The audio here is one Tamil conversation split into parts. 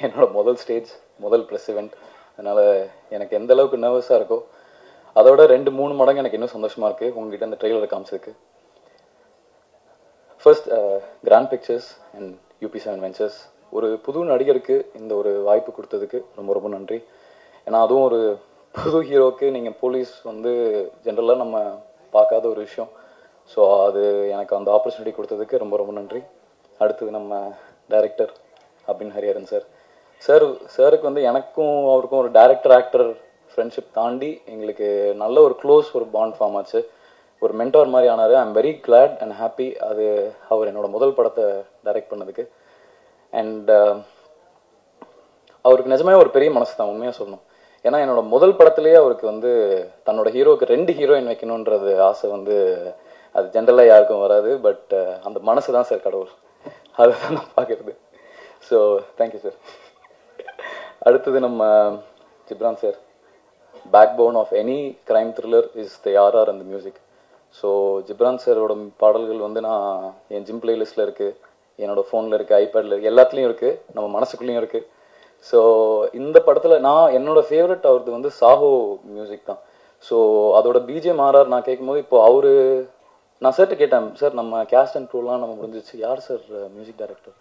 என்னோட முதல் ஸ்டேஜ், முதல் ப்ரெஸ் இவெண்ட். அதனால் எனக்கு எந்த அளவுக்கு நர்வஸாக இருக்கோ அதோட 2-3 மடங்கு எனக்கு இன்னும் சந்தோஷமாக இருக்குது உங்ககிட்ட அந்த ட்ரெய்லரை காமிச்சதுக்கு. First Grand Pictures and UP7 Ventures ஒரு புது நடிகருக்கு இந்த ஒரு வாய்ப்பு கொடுத்ததுக்கு ரொம்ப ரொம்ப நன்றி. ஏன்னா அதுவும் ஒரு புது ஹீரோவுக்கு நீங்கள் போலீஸ் வந்து ஜென்ரலாக நம்ம பார்க்காத ஒரு விஷயம். ஸோ அது எனக்கு அந்த ஆப்பர்ச்சுனிட்டி கொடுத்ததுக்கு ரொம்ப ரொம்ப நன்றி. அடுத்தது நம்ம டைரக்டர் அபின் ஹரிஹரன் சாருக்கு வந்து எனக்கும் அவருக்கும் ஒரு டைரக்டர் ஆக்டர் ஃப்ரெண்ட்ஷிப் தாண்டி எங்களுக்கு நல்ல ஒரு க்ளோஸ் ஒரு பாண்ட் ஃபார்ம் ஆச்சு. ஒரு மென்டார் மாதிரி ஆனார். ஐ am very glad and happy அது அவர் என்னோட முதல் படத்தை டைரக்ட் பண்ணதுக்கு. அண்ட் அவருக்கு நிஜமே ஒரு பெரிய மனசு தான், உண்மையாக சொல்லணும். ஏன்னா என்னோட முதல் படத்துலேயே அவருக்கு வந்து தன்னோட ஹீரோவுக்கு 2 ஹீரோயின் வைக்கணுன்றது ஆசை வந்து அது ஜென்ரலாக யாருக்கும் வராது. பட் அந்த மனசு தான் சார் கடவுள், அதுதான் நான் பார்க்குறது. So thank you sir. அடுத்தது நம்ம Ghibran sir. Backbone of any crime thriller is the RR அந்த மியூசிக். ஸோ ஜிப்ரான் சாரோட பாடல்கள் வந்து நான் என் ஜிம் பிளேலிஸ்ட்டில் இருக்குது, என்னோட ஃபோனில் இருக்குது, ஐபேடில் இருக்குது, எல்லாத்துலேயும் இருக்குது, நம்ம மனசுக்குள்ளேயும் இருக்குது. ஸோ இந்த படத்தில் நான் என்னோட ஃபேவரட் அவரது வந்து சாஹோ மியூசிக் தான். ஸோ அதோட BGM RR நான் கேட்கும்போது இப்போ நான் சார்கிட்ட கேட்டேன், சார் நம்ம கேஸ்ட் அண்ட் க்ரூலாம் நம்ம முடிஞ்சிச்சு, யார் சார் மியூசிக் டைரக்டர்?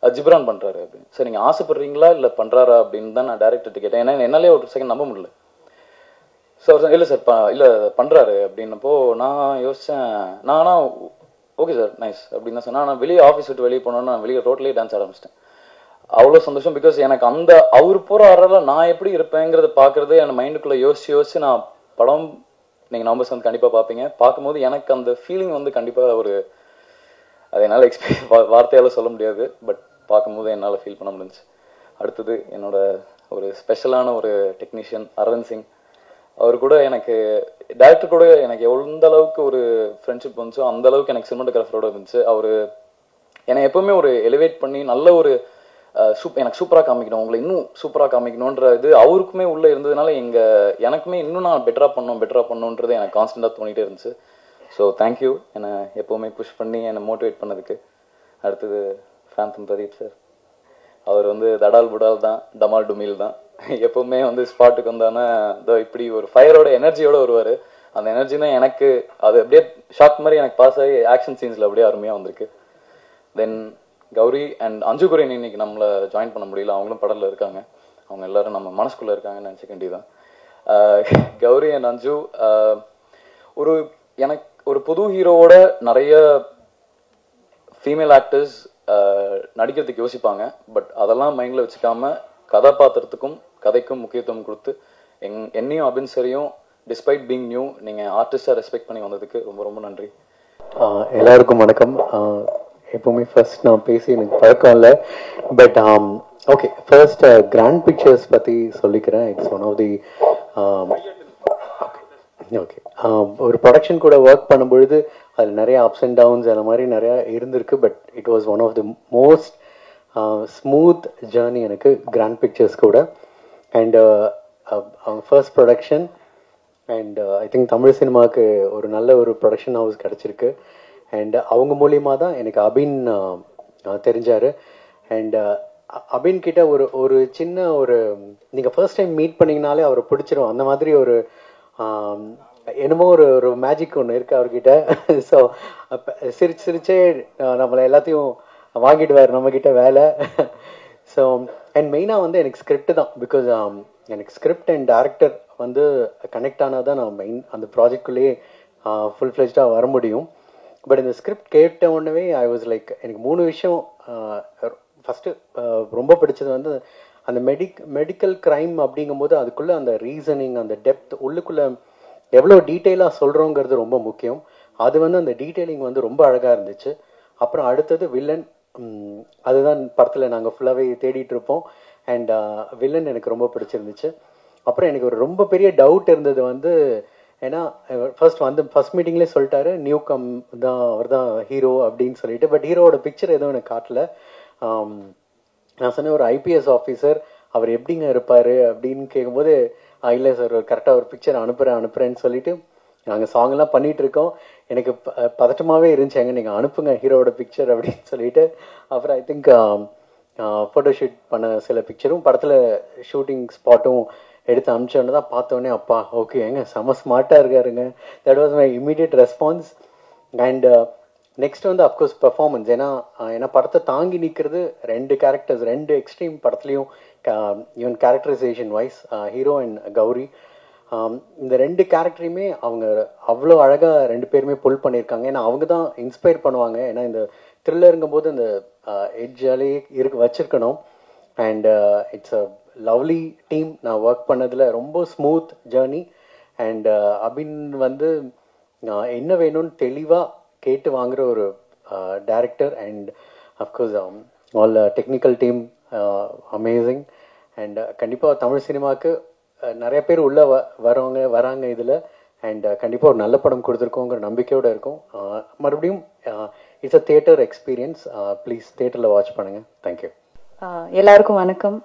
ஜிப்ரான் பண்ணுறாரு அப்படின்னு. சார் நீங்கள் ஆசைப்படுறீங்களா இல்லை பண்ணுறாரா அப்படின்னு தான் நான் டேரக்டர்கிட்ட கேட்டேன். ஏன்னா என்னாலே ஒரு செகண்ட் நம்ப முடியல. ஸோ இல்லை சார் இல்லை பண்ணுறாரு அப்படின்னப்போ நான் யோசித்தேன். நானா ஓகே சார் நைஸ் அப்படின்னு தான் சொன்னேன். நான் வெளியே ஆஃபீஸ் விட்டு வெளியே போனோன்னா நான் வெளியே ரோட்லேயே டான்ஸ் ஆட ஆரம்பிச்சிட்டேன். அவ்வளோ சந்தோஷம். பிகாஸ் எனக்கு அந்த அவர் போகிற ஆர்டரில் நான் எப்படி இருப்பேங்கிறத பார்க்குறது என் மைண்டுக்குள்ளே யோசிச்சு நான் படம் நீங்கள் நம்பர்ஸ் வந்து கண்டிப்பாக பார்ப்பீங்க. பார்க்கும்போது எனக்கு அந்த ஃபீலிங் வந்து கண்டிப்பாக அதை என்னால் வார்த்தையால் சொல்ல முடியாது. பட் பார்க்கும்போது என்னால் ஃபீல் பண்ண முடிஞ்சிச்சு. அடுத்தது என்னோட ஒரு ஸ்பெஷலான ஒரு டெக்னீஷியன் அரவிந்த் சிங். அவர் கூட எனக்கு டேரக்டர் கூட எனக்கு எந்த அளவுக்கு ஒரு ஃப்ரெண்ட்ஷிப் வந்துச்சோ அந்த அளவுக்கு எனக்கு சினிமாட்டோகிராஃபரோட இருந்துச்சு. அவர் என்னை எப்போவுமே ஒரு எலிவேட் பண்ணி நல்ல ஒரு எனக்கு சூப்பராக காமிக்கணும், உங்களை இன்னும் சூப்பராக காமிக்கணுன்ற இது அவருக்குமே உள்ளே இருந்ததுனால எனக்குமே இன்னும் நான் பெட்டராக பண்ணணுன்றது எனக்கு கான்ஸ்டண்ட்டாக தோணிகிட்டே இருந்துச்சு. ஸோ தேங்க்யூ என்னை எப்போவுமே புஷ் பண்ணி என்னை மோட்டிவேட் பண்ணதுக்கு. அடுத்தது ஃபேந்தம் பிரதீப் சார். அவர் வந்து தடால் புடால் தான், டமால் டுமில் தான். எப்போவுமே வந்து ஸ்பாட்டுக்கு வந்தானே இதோ இப்படி ஒரு ஃபயரோட எனர்ஜியோடு வருவார். அந்த எனர்ஜி தான் எனக்கு அது அப்படியே ஷாக் மாதிரி எனக்கு பாஸ் ஆகி ஆக்ஷன் சீன்ஸில் அப்படியே அருமையாக வந்திருக்கு. தென் கௌரி அண்ட் அஞ்சு குரேன் இன்னைக்கு நம்மளை ஜாயின் பண்ண முடியல, அவங்களும் படத்தில் இருக்காங்க. அவங்க எல்லாரும் நம்ம மனசுக்குள்ளே இருக்காங்கன்னு நினச்சிக்க வேண்டியதான். கௌரி அண்ட் அஞ்சு எனக்கு ஒரு புது ஹீரோவோட நிறைய ஃபீமேல் ஆக்டர்ஸ் நடிக்கிறதுக்கு யோசிப்பாங்க. பட் அதெல்லாம் மைண்டில் வச்சுக்காம கதாபாத்திரத்துக்கும் கதைக்கும் முக்கியத்துவம் கொடுத்து என்னையும் அபின் சரியும் டிஸ்பைட் பீங் நியூ நீங்கள் ஆர்டிஸ்டாக ரெஸ்பெக்ட் பண்ணி வந்ததுக்கு ரொம்ப ரொம்ப நன்றி. எல்லாருக்கும் வணக்கம். எப்போவுமே ஃபர்ஸ்ட் நான் பேசி எனக்கு பழக்கம் இல்லை. But okay, first Grand Pictures பற்றி சொல்லிக்கிறேன். It's one of the okay ஒரு ப்ரொடக்ஷன் கூட ஒர்க் பண்ணும்பொழுது அதில் நிறைய அப்ஸ் அண்ட் டவுன்ஸ் அந்த மாதிரி நிறையா இருந்திருக்கு. But it was one of the most smooth journey எனக்கு கிராண்ட் பிக்சர்ஸ் கூட. And first production and I think Tamil சினிமாவுக்கு ஒரு நல்ல ஒரு ப்ரொடக்ஷன் ஹவுஸ் கிடச்சிருக்கு. அண்ட் அவங்க மூலியமாக தான் எனக்கு அபின் தெரிஞ்சார். அண்ட் அபின் கிட்ட ஒரு சின்ன நீங்கள் ஃபர்ஸ்ட் டைம் மீட் பண்ணிங்கனாலே அவரை பிடிச்சிரும். அந்த மாதிரி என்னமோ ஒரு மேஜிக் ஒன்று இருக்குது அவர்கிட்ட. ஸோ சிரிச்சே நம்மளை எல்லாத்தையும் வாங்கிடுவார் நம்மக்கிட்ட வேலை. ஸோ அண்ட் மெயினாக வந்து எனக்கு ஸ்கிரிப்ட் தான். பிகாஸ் எனக்கு ஸ்கிரிப்ட் அண்ட் டேரக்டர் வந்து கனெக்ட் ஆனால் தான் நான் மெயின் அந்த ப்ராஜெக்ட்குள்ளேயே ஃபுல் ஃப்ளெஜ்டாக வர முடியும். பட் இந்த ஸ்கிரிப்ட் கேட்ட உடனே ஐ வாஸ் லைக் எனக்கு 3 விஷயம். ஃபஸ்ட்டு ரொம்ப பிடிச்சது வந்து அந்த மெடிக்கல் க்ரைம் அப்படிங்கும்போது அதுக்குள்ளே அந்த ரீசனிங், அந்த டெப்த், உள்ளுக்குள்ளே எவ்வளோ டீட்டெயிலாக சொல்கிறோங்கிறது ரொம்ப முக்கியம். அது வந்து அந்த டீட்டெயிலிங் வந்து ரொம்ப அழகாக இருந்துச்சு. அப்புறம் அடுத்தது வில்லன். அதுதான் படத்தில் நாங்கள் ஃபுல்லாகவே தேடிட்டு இருப்போம். அண்ட் வில்லன் எனக்கு ரொம்ப பிடிச்சிருந்துச்சு. அப்புறம் எனக்கு ஒரு ரொம்ப பெரிய டவுட் இருந்தது வந்து, ஏன்னா ஃபர்ஸ்ட் மீட்டிங்லேயே சொல்லிட்டாரு நியூ கம் தான், அவர் தான் ஹீரோ அப்படின்னு சொல்லிட்டு. பட் ஹீரோவோட பிக்சர் எதுவும் எனக்கு காட்டல. நான் சொன்னேன் ஒரு IPS ஆஃபீஸர் அவர் எப்படிங்க இருப்பார் அப்படின்னு கேட்கும்போது, இல்லை சார் கரெக்டாக ஒரு பிக்சர் அனுப்புகிறேன்னு சொல்லிட்டு நாங்கள் சாங்கெல்லாம் பண்ணிகிட்டு இருக்கோம். எனக்கு பதட்டமாகவே இருந்துச்சாங்க, நீங்கள் அனுப்புங்க ஹீரோவோட பிக்சர் அப்படின்னு சொல்லிட்டு. அப்புறம் ஐ திங்க் ஃபோட்டோஷூட் பண்ண சில பிக்சரும் படத்தில் ஷூட்டிங் ஸ்பாட்டும் எடுத்து அனுப்பிச்சோன்னு தான் பார்த்தோன்னே அப்பா ஓகே ஏங்க செம ஸ்மார்ட்டாக இருக்காருங்க. That was my immediate response. And next வந்து அஃப்கோர்ஸ் பெர்ஃபார்மன்ஸ். ஏன்னா படத்தை தாங்கி நிற்கிறது 2 கேரக்டர்ஸ், 2 எக்ஸ்ட்ரீம் படத்துலையும். Even characterisation wise hero and Gauri, இந்த 2 கேரக்டரையுமே அவங்க அவ்வளோ அழகாக 2 பேருமே புல் பண்ணியிருக்காங்க. ஏன்னா அவங்க தான் இன்ஸ்பயர் பண்ணுவாங்க. ஏன்னா இந்த த்ரில்லருங்கும் போது இந்த எட்ஜாலே வச்சிருக்கணும். And it's a lovely team. நான் ஒர்க் பண்ணதில் ரொம்ப ஸ்மூத் ஜேர்னி. அண்ட் அபின் வந்து என்ன வேணும்னு தெளிவாக கேட்டு வாங்குகிற ஒரு director. And of course all technical team amazing. And கண்டிப்பாக தமிழ் சினிமாவுக்கு நிறைய பேர் உள்ளே வராங்க இதில். அண்ட் கண்டிப்பாக ஒரு நல்ல படம் கொடுத்துருக்கோங்கிற நம்பிக்கையோடு இருக்கும். மறுபடியும் it's a theatre experience. Please தியேட்டரில் வாட்ச் பண்ணுங்கள். தேங்க்யூ. எல்லாருக்கும் வணக்கம்.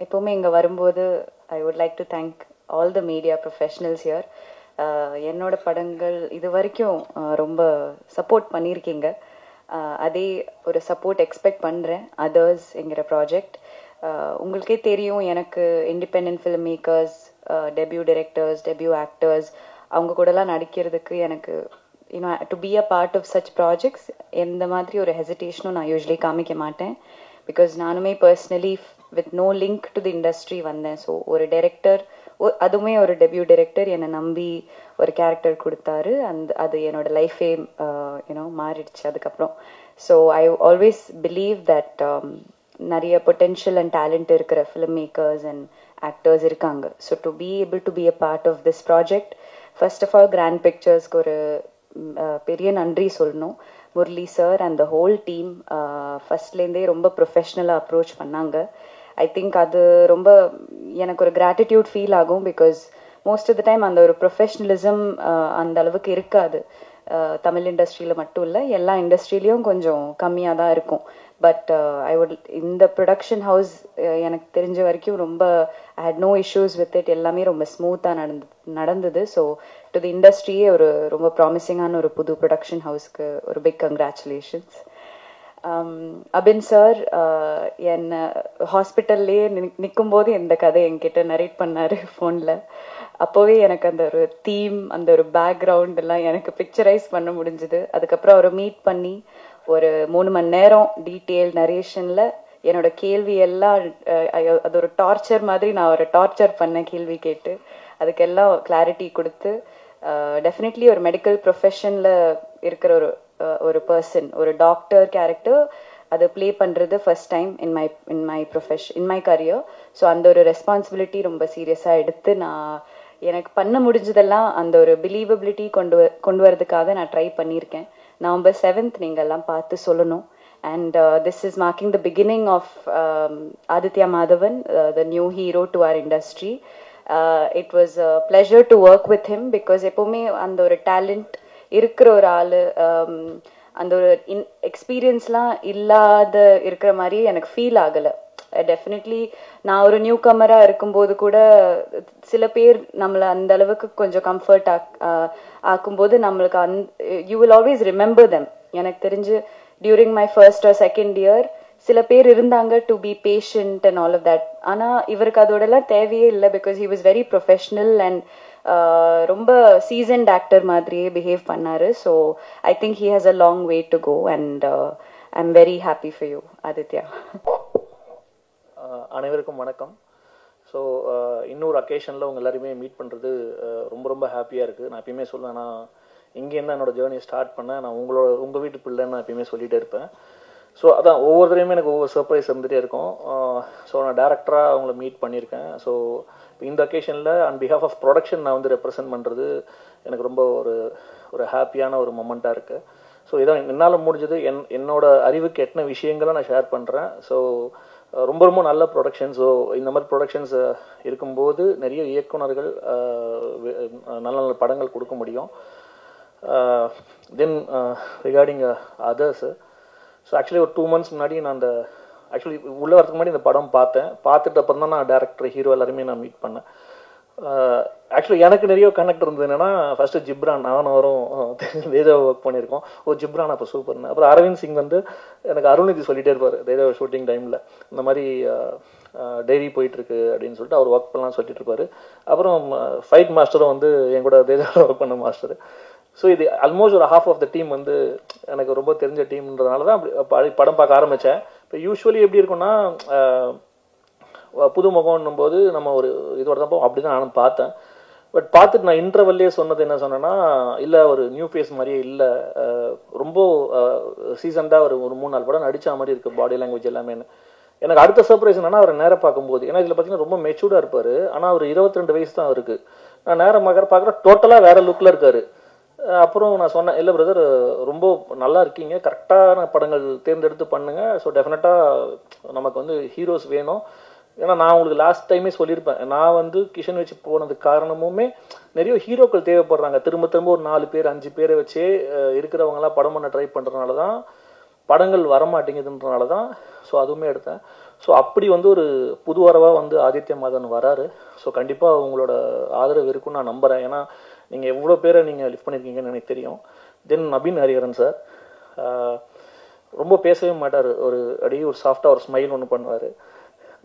எப்போவுமே இங்கே வரும்போது I would like to thank all the media professionals here. என்னோட படங்கள் இது வரைக்கும் ரொம்ப சப்போர்ட் பண்ணியிருக்கீங்க. அதே ஒரு சப்போர்ட் எக்ஸ்பெக்ட் பண்ணுறேன் அதர்ஸ்ங்கிற ப்ராஜெக்ட். உங்களுக்கே தெரியும், எனக்கு independent film makers, debut directors, debut actors அவங்க கூடலாம் நடிக்கிறதுக்கு எனக்கு to be a part of such projects எந்த மாதிரி ஒரு ஹெசிடேஷனும் நான் யூஸ்வலி காமிக்க மாட்டேன். பிகாஸ் நானுமே personally with no link to the industry வந்தேன். ஸோ ஒரு டைரக்டர், அதுவுமே ஒரு டெபியூ டைரக்டர் என்னை நம்பி ஒரு கேரக்டர் கொடுத்தாரு. அது என்னோட லைஃபே மாறிடுச்சு அதுக்கப்புறம். So I always believe that நிறைய பொட்டென்ஷியல் அண்ட் டேலண்ட் இருக்கிற ஃபிலிம் மேக்கர்ஸ் அண்ட் ஆக்டர்ஸ் இருக்காங்க. So to be able to be a part of this project, first of all Grand பிக்சர்ஸ்க்கு ஒரு பெரிய நன்றி சொல்லணும். Murali sir and the whole team ஃபர்ஸ்ட்லேருந்தே ரொம்ப ப்ரொஃபஷ்னலாக அப்ரோச் பண்ணாங்க. ஐ திங்க் அது ரொம்ப எனக்கு ஒரு கிராட்டிடியூட் ஃபீல் ஆகும். Because most of the time அந்த ஒரு ப்ரொஃபஷ்னலிசம் அந்த அளவுக்கு இருக்காது. தமிழ் இண்டஸ்ட்ரியில் மட்டும் இல்லை, எல்லா இண்டஸ்ட்ரியிலையும் கொஞ்சம் கம்மியாக தான் இருக்கும். பட் இந்த ப்ரொடக்ஷன் ஹவுஸ் எனக்கு தெரிஞ்ச வரைக்கும் ரொம்ப I had no issues with it. எல்லாமே ரொம்ப ஸ்மூத்தாக நடந்தது. ஸோ டு தி இண்டஸ்ட்ரியே ஒரு ரொம்ப ப்ராமிசிங்கான ஒரு புது ப்ரொடக்ஷன் ஹவுஸ்க்கு ஒரு பிக் கங்க்ராச்சுலேஷன்ஸ். அபின் சார் என்னை ஹாஸ்பிட்டல்லையே நிற்கும்போது இந்த கதை என்கிட்ட நரேட் பண்ணார் ஃபோனில். அப்போவே எனக்கு அந்த ஒரு தீம், அந்த ஒரு பேக்ரவுண்ட் எல்லாம் எனக்கு பிக்சரைஸ் பண்ண முடிஞ்சுது. அதுக்கப்புறம் அவரை மீட் பண்ணி ஒரு 3 மணி நேரம் டீட்டெயில் நரேஷனில் என்னோட கேள்வி எல்லாம் அது ஒரு டார்ச்சர் மாதிரி நான் ஒரு டார்ச்சர் பண்ணேன் கேள்வி கேட்டு. அதுக்கெல்லாம் கிளாரிட்டி கொடுத்து டெஃபினெட்லி ஒரு மெடிக்கல் ப்ரொஃபஷனில் இருக்கிற ஒரு பர்சன், ஒரு டாக்டர் கேரக்டர் அதை ப்ளே பண்ணுறது first time in my career. So அந்த ஒரு ரெஸ்பான்சிபிலிட்டி ரொம்ப சீரியஸாக எடுத்து நான் எனக்கு பண்ண முடிஞ்சதெல்லாம் அந்த ஒரு பிலீவபிலிட்டி கொண்டு வரதுக்காக நான் ட்ரை பண்ணியிருக்கேன். November 7th நீங்கள் எல்லாம் பார்த்து சொல்லணும். And this is marking the beginning of Aditya Madhavan, the new hero to our industry. It was a pleasure to work with him because எப்போவுமே அந்த ஒரு டேலண்ட் இருக்கிற ஒரு ஆள், அந்த ஒரு எக்ஸ்பீரியன்ஸ்லாம் இல்லாத இருக்கிற மாதிரி எனக்கு ஃபீல் ஆகலை. டெஃபினெட்லி நான் ஒரு நியூ கமராக இருக்கும்போது கூட சில பேர் நம்மளை அந்த அளவுக்கு கொஞ்சம் கம்ஃபர்ட் ஆக்கும்போது நம்மளுக்கு you will always remember them. எனக்கு தெரிஞ்சு during my first or second year சில பேர் இருந்தாங்க to be patient and all of that. ஆனால் இவருக்கு அதோடலாம் தேவையே இல்லை. Because he was very professional and ரொம்ப சீசன்ட் ஆக்டர் மாதிரியே பிஹேவ் பண்ணாரு. So I think he has a long way to go and I am very happy for you Aditya. அனைவருக்கும் வணக்கம். ஸோ இன்னொரு அக்கேஷனில் உங்கள் எல்லாருமே மீட் பண்ணுறது ரொம்ப ரொம்ப ஹாப்பியாக இருக்குது. நான் எப்பயுமே சொல்லுவேன், நான் இங்கேருந்து என்னோடய ஜேர்னியை ஸ்டார்ட் பண்ணேன். நான் உங்கள் வீட்டு பிள்ளைன்னு நான் எப்பயுமே சொல்லிகிட்டே இருப்பேன். ஸோ அதான் ஒவ்வொருத்தரையுமே எனக்கு ஒவ்வொரு சர்ப்ரைஸ் இருந்துகிட்டே இருக்கும். ஸோ நான் டேரக்டராக அவங்கள மீட் பண்ணியிருக்கேன். ஸோ இந்த அக்கேஷனில் ஆன் பிஹாஃப் ஆஃப் ப்ரொடக்ஷன் நான் வந்து ரெப்ரசென்ட் பண்ணுறது எனக்கு ரொம்ப ஒரு ஹாப்பியான ஒரு மொமெண்ட்டாக இருக்குது. ஸோ இதான் என்னால் முடிஞ்சது. என்னோட அறிவுக்கு எத்தனை விஷயங்களை நான் ஷேர் பண்ணுறேன். ஸோ ரொம்ப ரொம்ப நல்ல ப்ரொடக்ஷன். ஸோ இந்த மாதிரி ப்ரொடக்ஷன்ஸ் இருக்கும்போது நிறைய இயக்குனர்கள் நல்ல நல்ல படங்கள் கொடுக்க முடியும். தென் ரிகார்டிங் அதர்ஸ், ஸோ ஆக்சுவலி ஒரு 2 months முன்னாடி நான் உள்ளே வரதுக்கு முன்னாடி இந்த படம் பார்த்துட்டு அப்புறம் தான் நான் டேரக்டர், ஹீரோ எல்லாருமே நான் மீட் பண்ணேன். ஆக்சுவலி எனக்கு நிறைய கனெக்ட் இருந்தது என்னன்னா ஃபர்ஸ்ட் ஜிப்ரான் அவரும் தேஜாவை ஒர்க் பண்ணியிருக்கோம். ஜிப்ரான் அப்போ சூப்பர்னு. அப்புறம் அரவிந்த் சிங் வந்து எனக்கு அருள்நிதி சொல்லிட்டே இருப்பார் தேஜாவை ஷூட்டிங் டைமில், இந்த மாதிரி டைரி போயிட்டுருக்கு அப்படின்னு சொல்லிட்டு அவர் ஒர்க் பண்ணலாம்னு சொல்லிட்டு இருப்பாரு. அப்புறம் ஃபைட் மாஸ்டரும் வந்து என் கூட தேஜாவில் ஒர்க் பண்ண மாஸ்டர். ஸோ இது ஆல்மோஸ்ட் ஒரு ஹாஃப் ஆஃப் த டீம் வந்து எனக்கு ரொம்ப தெரிஞ்ச டீம்ன்றதுனால தான் அப்படி படம் பார்க்க ஆரம்பித்தேன். இப்போ யூஸ்வலி எப்படி இருக்குன்னா புதுமுகம்னும் போது நம்ம ஒரு இதோட தான் அப்படி தான் நானும் பார்த்தேன். பட் பார்த்துட்டு நான் இன்டர்வல்லே சொன்னது என்ன சொன்னேன்னா, இல்லை ஒரு நியூ ஃபேஸ் மாதிரியே இல்லை, ரொம்ப சீசன்டாக ஒரு 3-4 படம் நடித்த மாதிரி இருக்குது பாடி லாங்குவேஜ் எல்லாமே. எனக்கு அடுத்த சர்ப்ரைஸ் என்னன்னா அவரை நேரம் பார்க்கும்போது, ஏன்னா இதில் பார்த்தீங்கன்னா ரொம்ப மெச்சூர்டாக இருப்பார், ஆனால் அவர் 22 வயசு தான் இருக்குது. நான் நேரம் பார்க்குற டோட்டலாக வேற லுக்கில் இருக்காரு. அப்புறம் நான் சொன்னேன், இல்லை பிரதர் ரொம்ப நல்லா இருக்கீங்க, கரெக்டான படங்கள் தேர்ந்தெடுத்து பண்ணுங்க, ஸோ டெஃபினட்டாக நமக்கு வந்து ஹீரோஸ் வேணும். ஏன்னா நான் உங்களுக்கு லாஸ்ட் டைமே சொல்லியிருப்பேன், நான் வந்து கிஷன் வச்சு போனதுக்கு காரணமுமே நிறைய ஹீரோக்கள் தேவைப்படுறாங்க. திரும்ப திரும்ப ஒரு 4 பேர் 5 பேரை வச்சே இருக்கிறவங்களாம் படம் பண்ண ட்ரை பண்ணுறதுனால தான் படங்கள் வரமாட்டேங்குதுன்றனால தான் ஸோ அதுவுமே எடுத்தேன். ஸோ அப்படி வந்து ஒரு புது வரவாக வந்து ஆதித்ய மாதவன் வராரு. ஸோ கண்டிப்பாக உங்களோட ஆதரவு இருக்குன்னு நான் நம்புகிறேன். ஏன்னா நீங்கள் எவ்வளோ பேரை நீங்கள் லிஃப்ட் பண்ணியிருக்கீங்கன்னு எனக்கு தெரியும். தென் நபீன் ஹரிஹரன் சார் ரொம்ப பேசவே மாட்டார், ஒரு சாஃப்டாக ஒரு ஸ்மைல் ஒன்று பண்ணுவார்.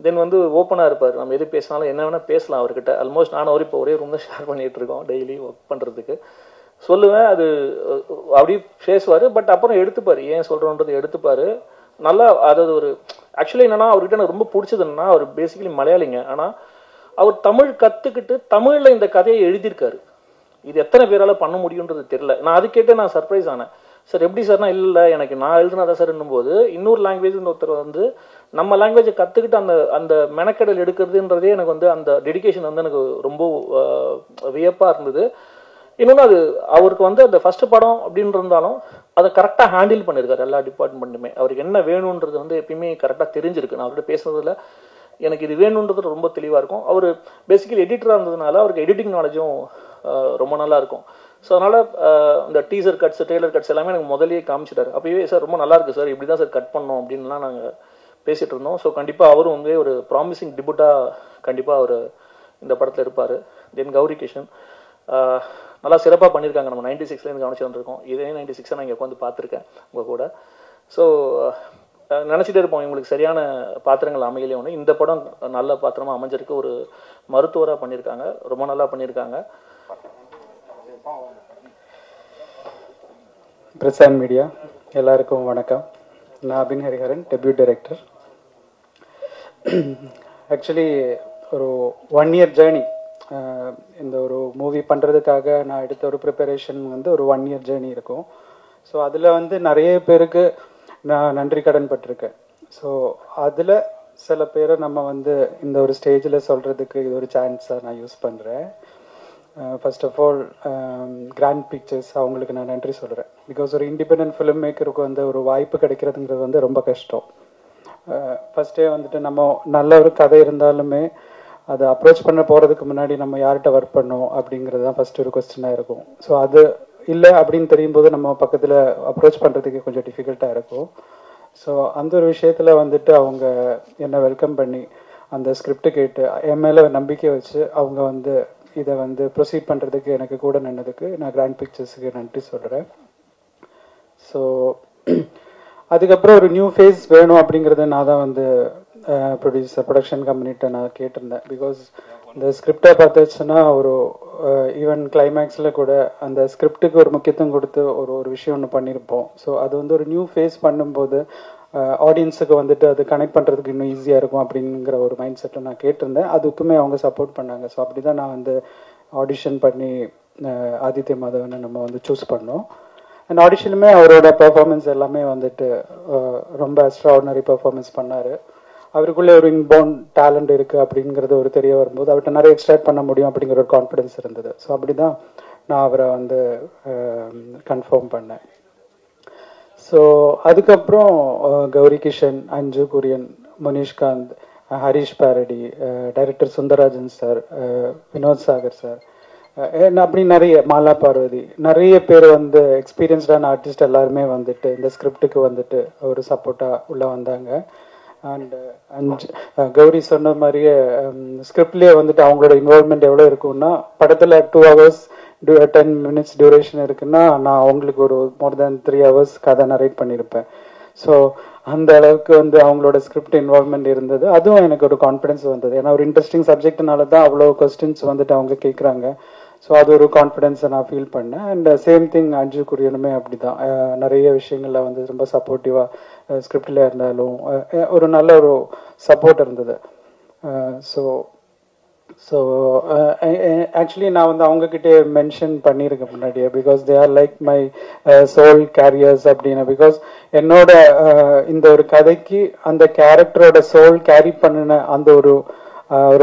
தென் வந்து ஓப்பனாக இருப்பார், நம்ம எது பேசினாலும் என்ன வேணால் பேசலாம் அவர்கிட்ட. ஆல்மோஸ்ட் நானும் அவர் இப்போ ஒரே ரூம் தான் ஷேர் பண்ணிகிட்டு இருக்கோம் டெய்லி ஒர்க் பண்ணுறதுக்கு. சொல்லுவேன், அது அப்படி பேசுவார், பட் அப்புறம் எடுத்துப்பார், ஏன் சொல்கிறோன்றது எடுத்துப்பார் நல்லா. அதாவது ஒரு ஆக்சுவலி என்னன்னா அவர்கிட்ட எனக்கு ரொம்ப பிடிச்சதுன்னா, அவர் பேசிக்கலி மலையாளிங்க, ஆனால் அவர் தமிழ் கற்றுக்கிட்டு தமிழில் இந்த கதையை எழுதியிருக்காரு. இது எத்தனை பேரால் பண்ண முடியுன்றது தெரியல. நான் அது கேட்டு நான் சர்ப்ரைஸ் ஆனேன். சார் எப்படி சார்னா, இல்லை எனக்கு நான் எழுதுனாதான் சார் என்னும்போது இன்னொரு லாங்குவேஜ் ஒருத்தர் வந்து நம்ம லாங்குவேஜை கற்றுக்கிட்டு அந்த மெனக்கெடல் எடுக்கிறதுன்றதே எனக்கு வந்து அந்த டெடிகேஷன் வந்து எனக்கு ரொம்ப வியப்பாக இருந்தது. இன்னொன்று அது அவருக்கு வந்து அந்த ஃபர்ஸ்ட் படம் அப்படின்னு இருந்தாலும் அதை கரெக்டாக ஹேண்டில் பண்ணியிருக்காரு எல்லா டிபார்ட்மெண்ட்டுமே. அவருக்கு என்ன வேணுன்றது வந்து எப்பயுமே கரெக்டாக தெரிஞ்சிருக்கு. நான் அவர்கிட்ட பேசுனதில் எனக்கு இது வேணுன்றது ரொம்ப தெளிவாக இருக்கும். அவர் பேசிக்கலி எடிட்டராக இருந்ததுனால அவருக்கு எடிட்டிங் நாலேஜும் ரொம்ப நல்லா இருக்கும். ஸோ அதனால் இந்த டீசர் கட்ஸ் ட்ரெய்லர் கட்ஸ் எல்லாமே எனக்கு முதலியே காமிச்சிட்டாரு. அப்பயே சார் ரொம்ப நல்லா இருக்குது சார், இப்படி தான் சார் கட் பண்ணோம் அப்படின்லாம் நாங்கள் பேசிகிட்டு இருந்தோம். ஸோ கண்டிப்பாக அவரும் வந்து ஒரு ப்ராமிசிங் டிபுட்டாக கண்டிப்பாக அவர் இந்த படத்தில் இருப்பார். தென் கௌரி கிஷன் நல்லா சிறப்பாக பண்ணியிருக்காங்க. நம்ம 96லேருந்து கவனிச்சு வந்திருக்கோம். இதே 96 நான் இங்கே உட்காந்து பார்த்துருக்கேன் உங்கள் கூட. ஸோ நினச்சிட்டே இருப்போம் இவங்களுக்கு சரியான பாத்திரங்கள் அமையலே ஒன்று. இந்த படம் நல்ல பாத்திரமாக அமைஞ்சிருக்கு. ஒரு மருத்துவராக பண்ணியிருக்காங்க, ரொம்ப நல்லா பண்ணியிருக்காங்க. பிரசாந்த் மீடியா எல்லாருக்கும் வணக்கம். நான் அபின் ஹரிஹரன், டெபியூட் டைரக்டர். ஆக்சுவலி ஒரு 1 year ஜேர்னி. இந்த ஒரு மூவி பண்ணுறதுக்காக நான் எடுத்த ஒரு ப்ரிப்பரேஷன் வந்து ஒரு 1 year ஜேர்னி இருக்கும். ஸோ அதில் வந்து நிறைய பேருக்கு நான் நன்றி கடன் பட்டிருக்கேன். ஸோ அதில் சில பேரை நம்ம வந்து இந்த ஒரு ஸ்டேஜில் சொல்கிறதுக்கு இது ஒரு சான்ஸாக நான் யூஸ் பண்ணுறேன். First of all grand pictures அவங்களுக்கு நான் நன்றி சொல்கிறேன். பிகாஸ் ஒரு இண்டிபெண்டன்ட் ஃபிலிம் மேக்கருக்கு வந்து ஒரு வாய்ப்பு கிடைக்கிறதுங்கிறது வந்து ரொம்ப கஷ்டம். ஃபஸ்ட்டே வந்துட்டு நம்ம நல்ல ஒரு கதை இருந்தாலுமே அதை அப்ரோச் பண்ண போகிறதுக்கு முன்னாடி நம்ம யார்கிட்ட ஒர்க் பண்ணோம் அப்படிங்கிறது தான் ஃபஸ்ட்டு ஒரு கொஸ்டினாக இருக்கும். ஸோ அது இல்லை அப்படின்னு தெரியும் போது நம்ம பக்கத்தில் அப்ரோச் பண்ணுறதுக்கு கொஞ்சம் டிஃபிகல்ட்டாக இருக்கும். ஸோ அந்த ஒரு விஷயத்தில் வந்துட்டு அவங்க என்னை வெல்கம் பண்ணி அந்த ஸ்கிரிப்ட் கேட்டு என் மேலே நம்பிக்கை வச்சு அவங்க வந்து இதை வந்து ப்ரொசீட் பண்ணுறதுக்கு எனக்கு கூட நின்னதுக்கு நான் கிராண்ட் பிக்சர்ஸுக்கு நன்றி சொல்கிறேன். ஸோ அதுக்கப்புறம் ஒரு நியூ ஃபேஸ் வேணும் அப்படிங்கிறத நான் தான் வந்து ப்ரொடக்ஷன் கம்பெனிகிட்ட நான் கேட்டிருந்தேன். பிகாஸ் இந்த ஸ்கிரிப்டை பார்த்துச்சுன்னா ஒரு ஈவன் கிளைமேக்ஸில் கூட அந்த ஸ்கிரிப்டுக்கு ஒரு முக்கியத்துவம் கொடுத்து ஒரு விஷயம் ஒன்று பண்ணியிருப்போம். ஸோ அது வந்து ஒரு நியூ ஃபேஸ் பண்ணும்போது ஆடியன்ஸுக்கு வந்துட்டு அது கனெக்ட் பண்ணுறதுக்கு இன்னும் ஈஸியாக இருக்கும் அப்படிங்கிற ஒரு மைண்ட் செட்டில் நான் கேட்டிருந்தேன். அதுக்குமே அவங்க சப்போர்ட் பண்ணாங்க. ஸோ அப்படி தான் நான் வந்து ஆடிஷன் பண்ணி ஆதித்ய மாதவனை நம்ம வந்து சூஸ் பண்ணோம். அண்ட் ஆடிஷனுமே அவரோட பெர்ஃபார்மன்ஸ் எல்லாமே வந்துட்டு ரொம்ப எக்ஸ்ட்ராஆர்டினரி பெர்ஃபார்மன்ஸ் பண்ணார். அவருக்குள்ளே ஒரு இன்போர்ன் டேலண்ட் இருக்குது அப்படிங்கிறது ஒரு தெரிய வரும்போது அவர்கிட்ட நிறைய எக்ஸ்ட்ராக்ட் பண்ண முடியும் அப்படிங்கிற ஒரு கான்ஃபிடென்ஸ் இருந்தது. ஸோ அப்படி தான் நான் அவரை வந்து கன்ஃபார்ம் பண்ணேன். ஸோ அதுக்கப்புறம் கௌரி கிஷன், அஞ்சு Kurien, Munishkanth, Harish Peradi, director Sundararajan sir, Vinoth Sagar sir, அப்படி நிறைய மாலா பார்வதி, நிறைய பேர் வந்து எக்ஸ்பீரியன்ஸ்டான ஆர்டிஸ்ட் எல்லாருமே வந்துட்டு இந்த ஸ்கிரிப்டுக்கு வந்துட்டு ஒரு சப்போர்ட்டாக உள்ளே வந்தாங்க. அண்ட் கௌரி சொன்ன மாதிரியே ஸ்கிரிப்ட்லேயே வந்துட்டு அவங்களோட இன்வால்மெண்ட் எவ்வளோ இருக்கும்னா படத்தில் 2 hours 10 minutes டியூரேஷன் இருக்குன்னா நான் அவங்களுக்கு ஒரு மோர் தேன் 3 hours கதை நரேட் பண்ணியிருப்பேன். ஸோ அந்த அளவுக்கு வந்து அவங்களோட ஸ்கிரிப்ட் இன்வால்மெண்ட் இருந்தது. அதுவும் எனக்கு ஒரு கான்ஃபிடன்ஸ் வந்தது. ஏன்னா ஒரு இன்ட்ரெஸ்டிங் சப்ஜெக்ட்னால தான் அவ்வளோ கொஸ்டின்ஸ் வந்துட்டு அவங்க கேட்குறாங்க. ஸோ அது ஒரு கான்ஃபிடென்ஸை நான் ஃபீல் பண்ணேன். அண்ட் சேம் திங் அஞ்சு குரியனுமே அப்படி தான் நிறைய விஷயங்களில் வந்து ரொம்ப சப்போர்ட்டிவாக ஸ்கிரிப்டில் இருந்தாலும் ஒரு நல்ல ஒரு சப்போர்ட் இருந்தது. ஸோ ஆக்சுவலி நான் வந்து அவங்கக்கிட்டே மென்ஷன் பண்ணியிருக்கேன் முன்னாடியே, because they are like my soul carriers அப்படின்னு. பிகாஸ் என்னோட இந்த ஒரு கதைக்கு அந்த கேரக்டரோட சோல் கேரி பண்ணின அந்த ஒரு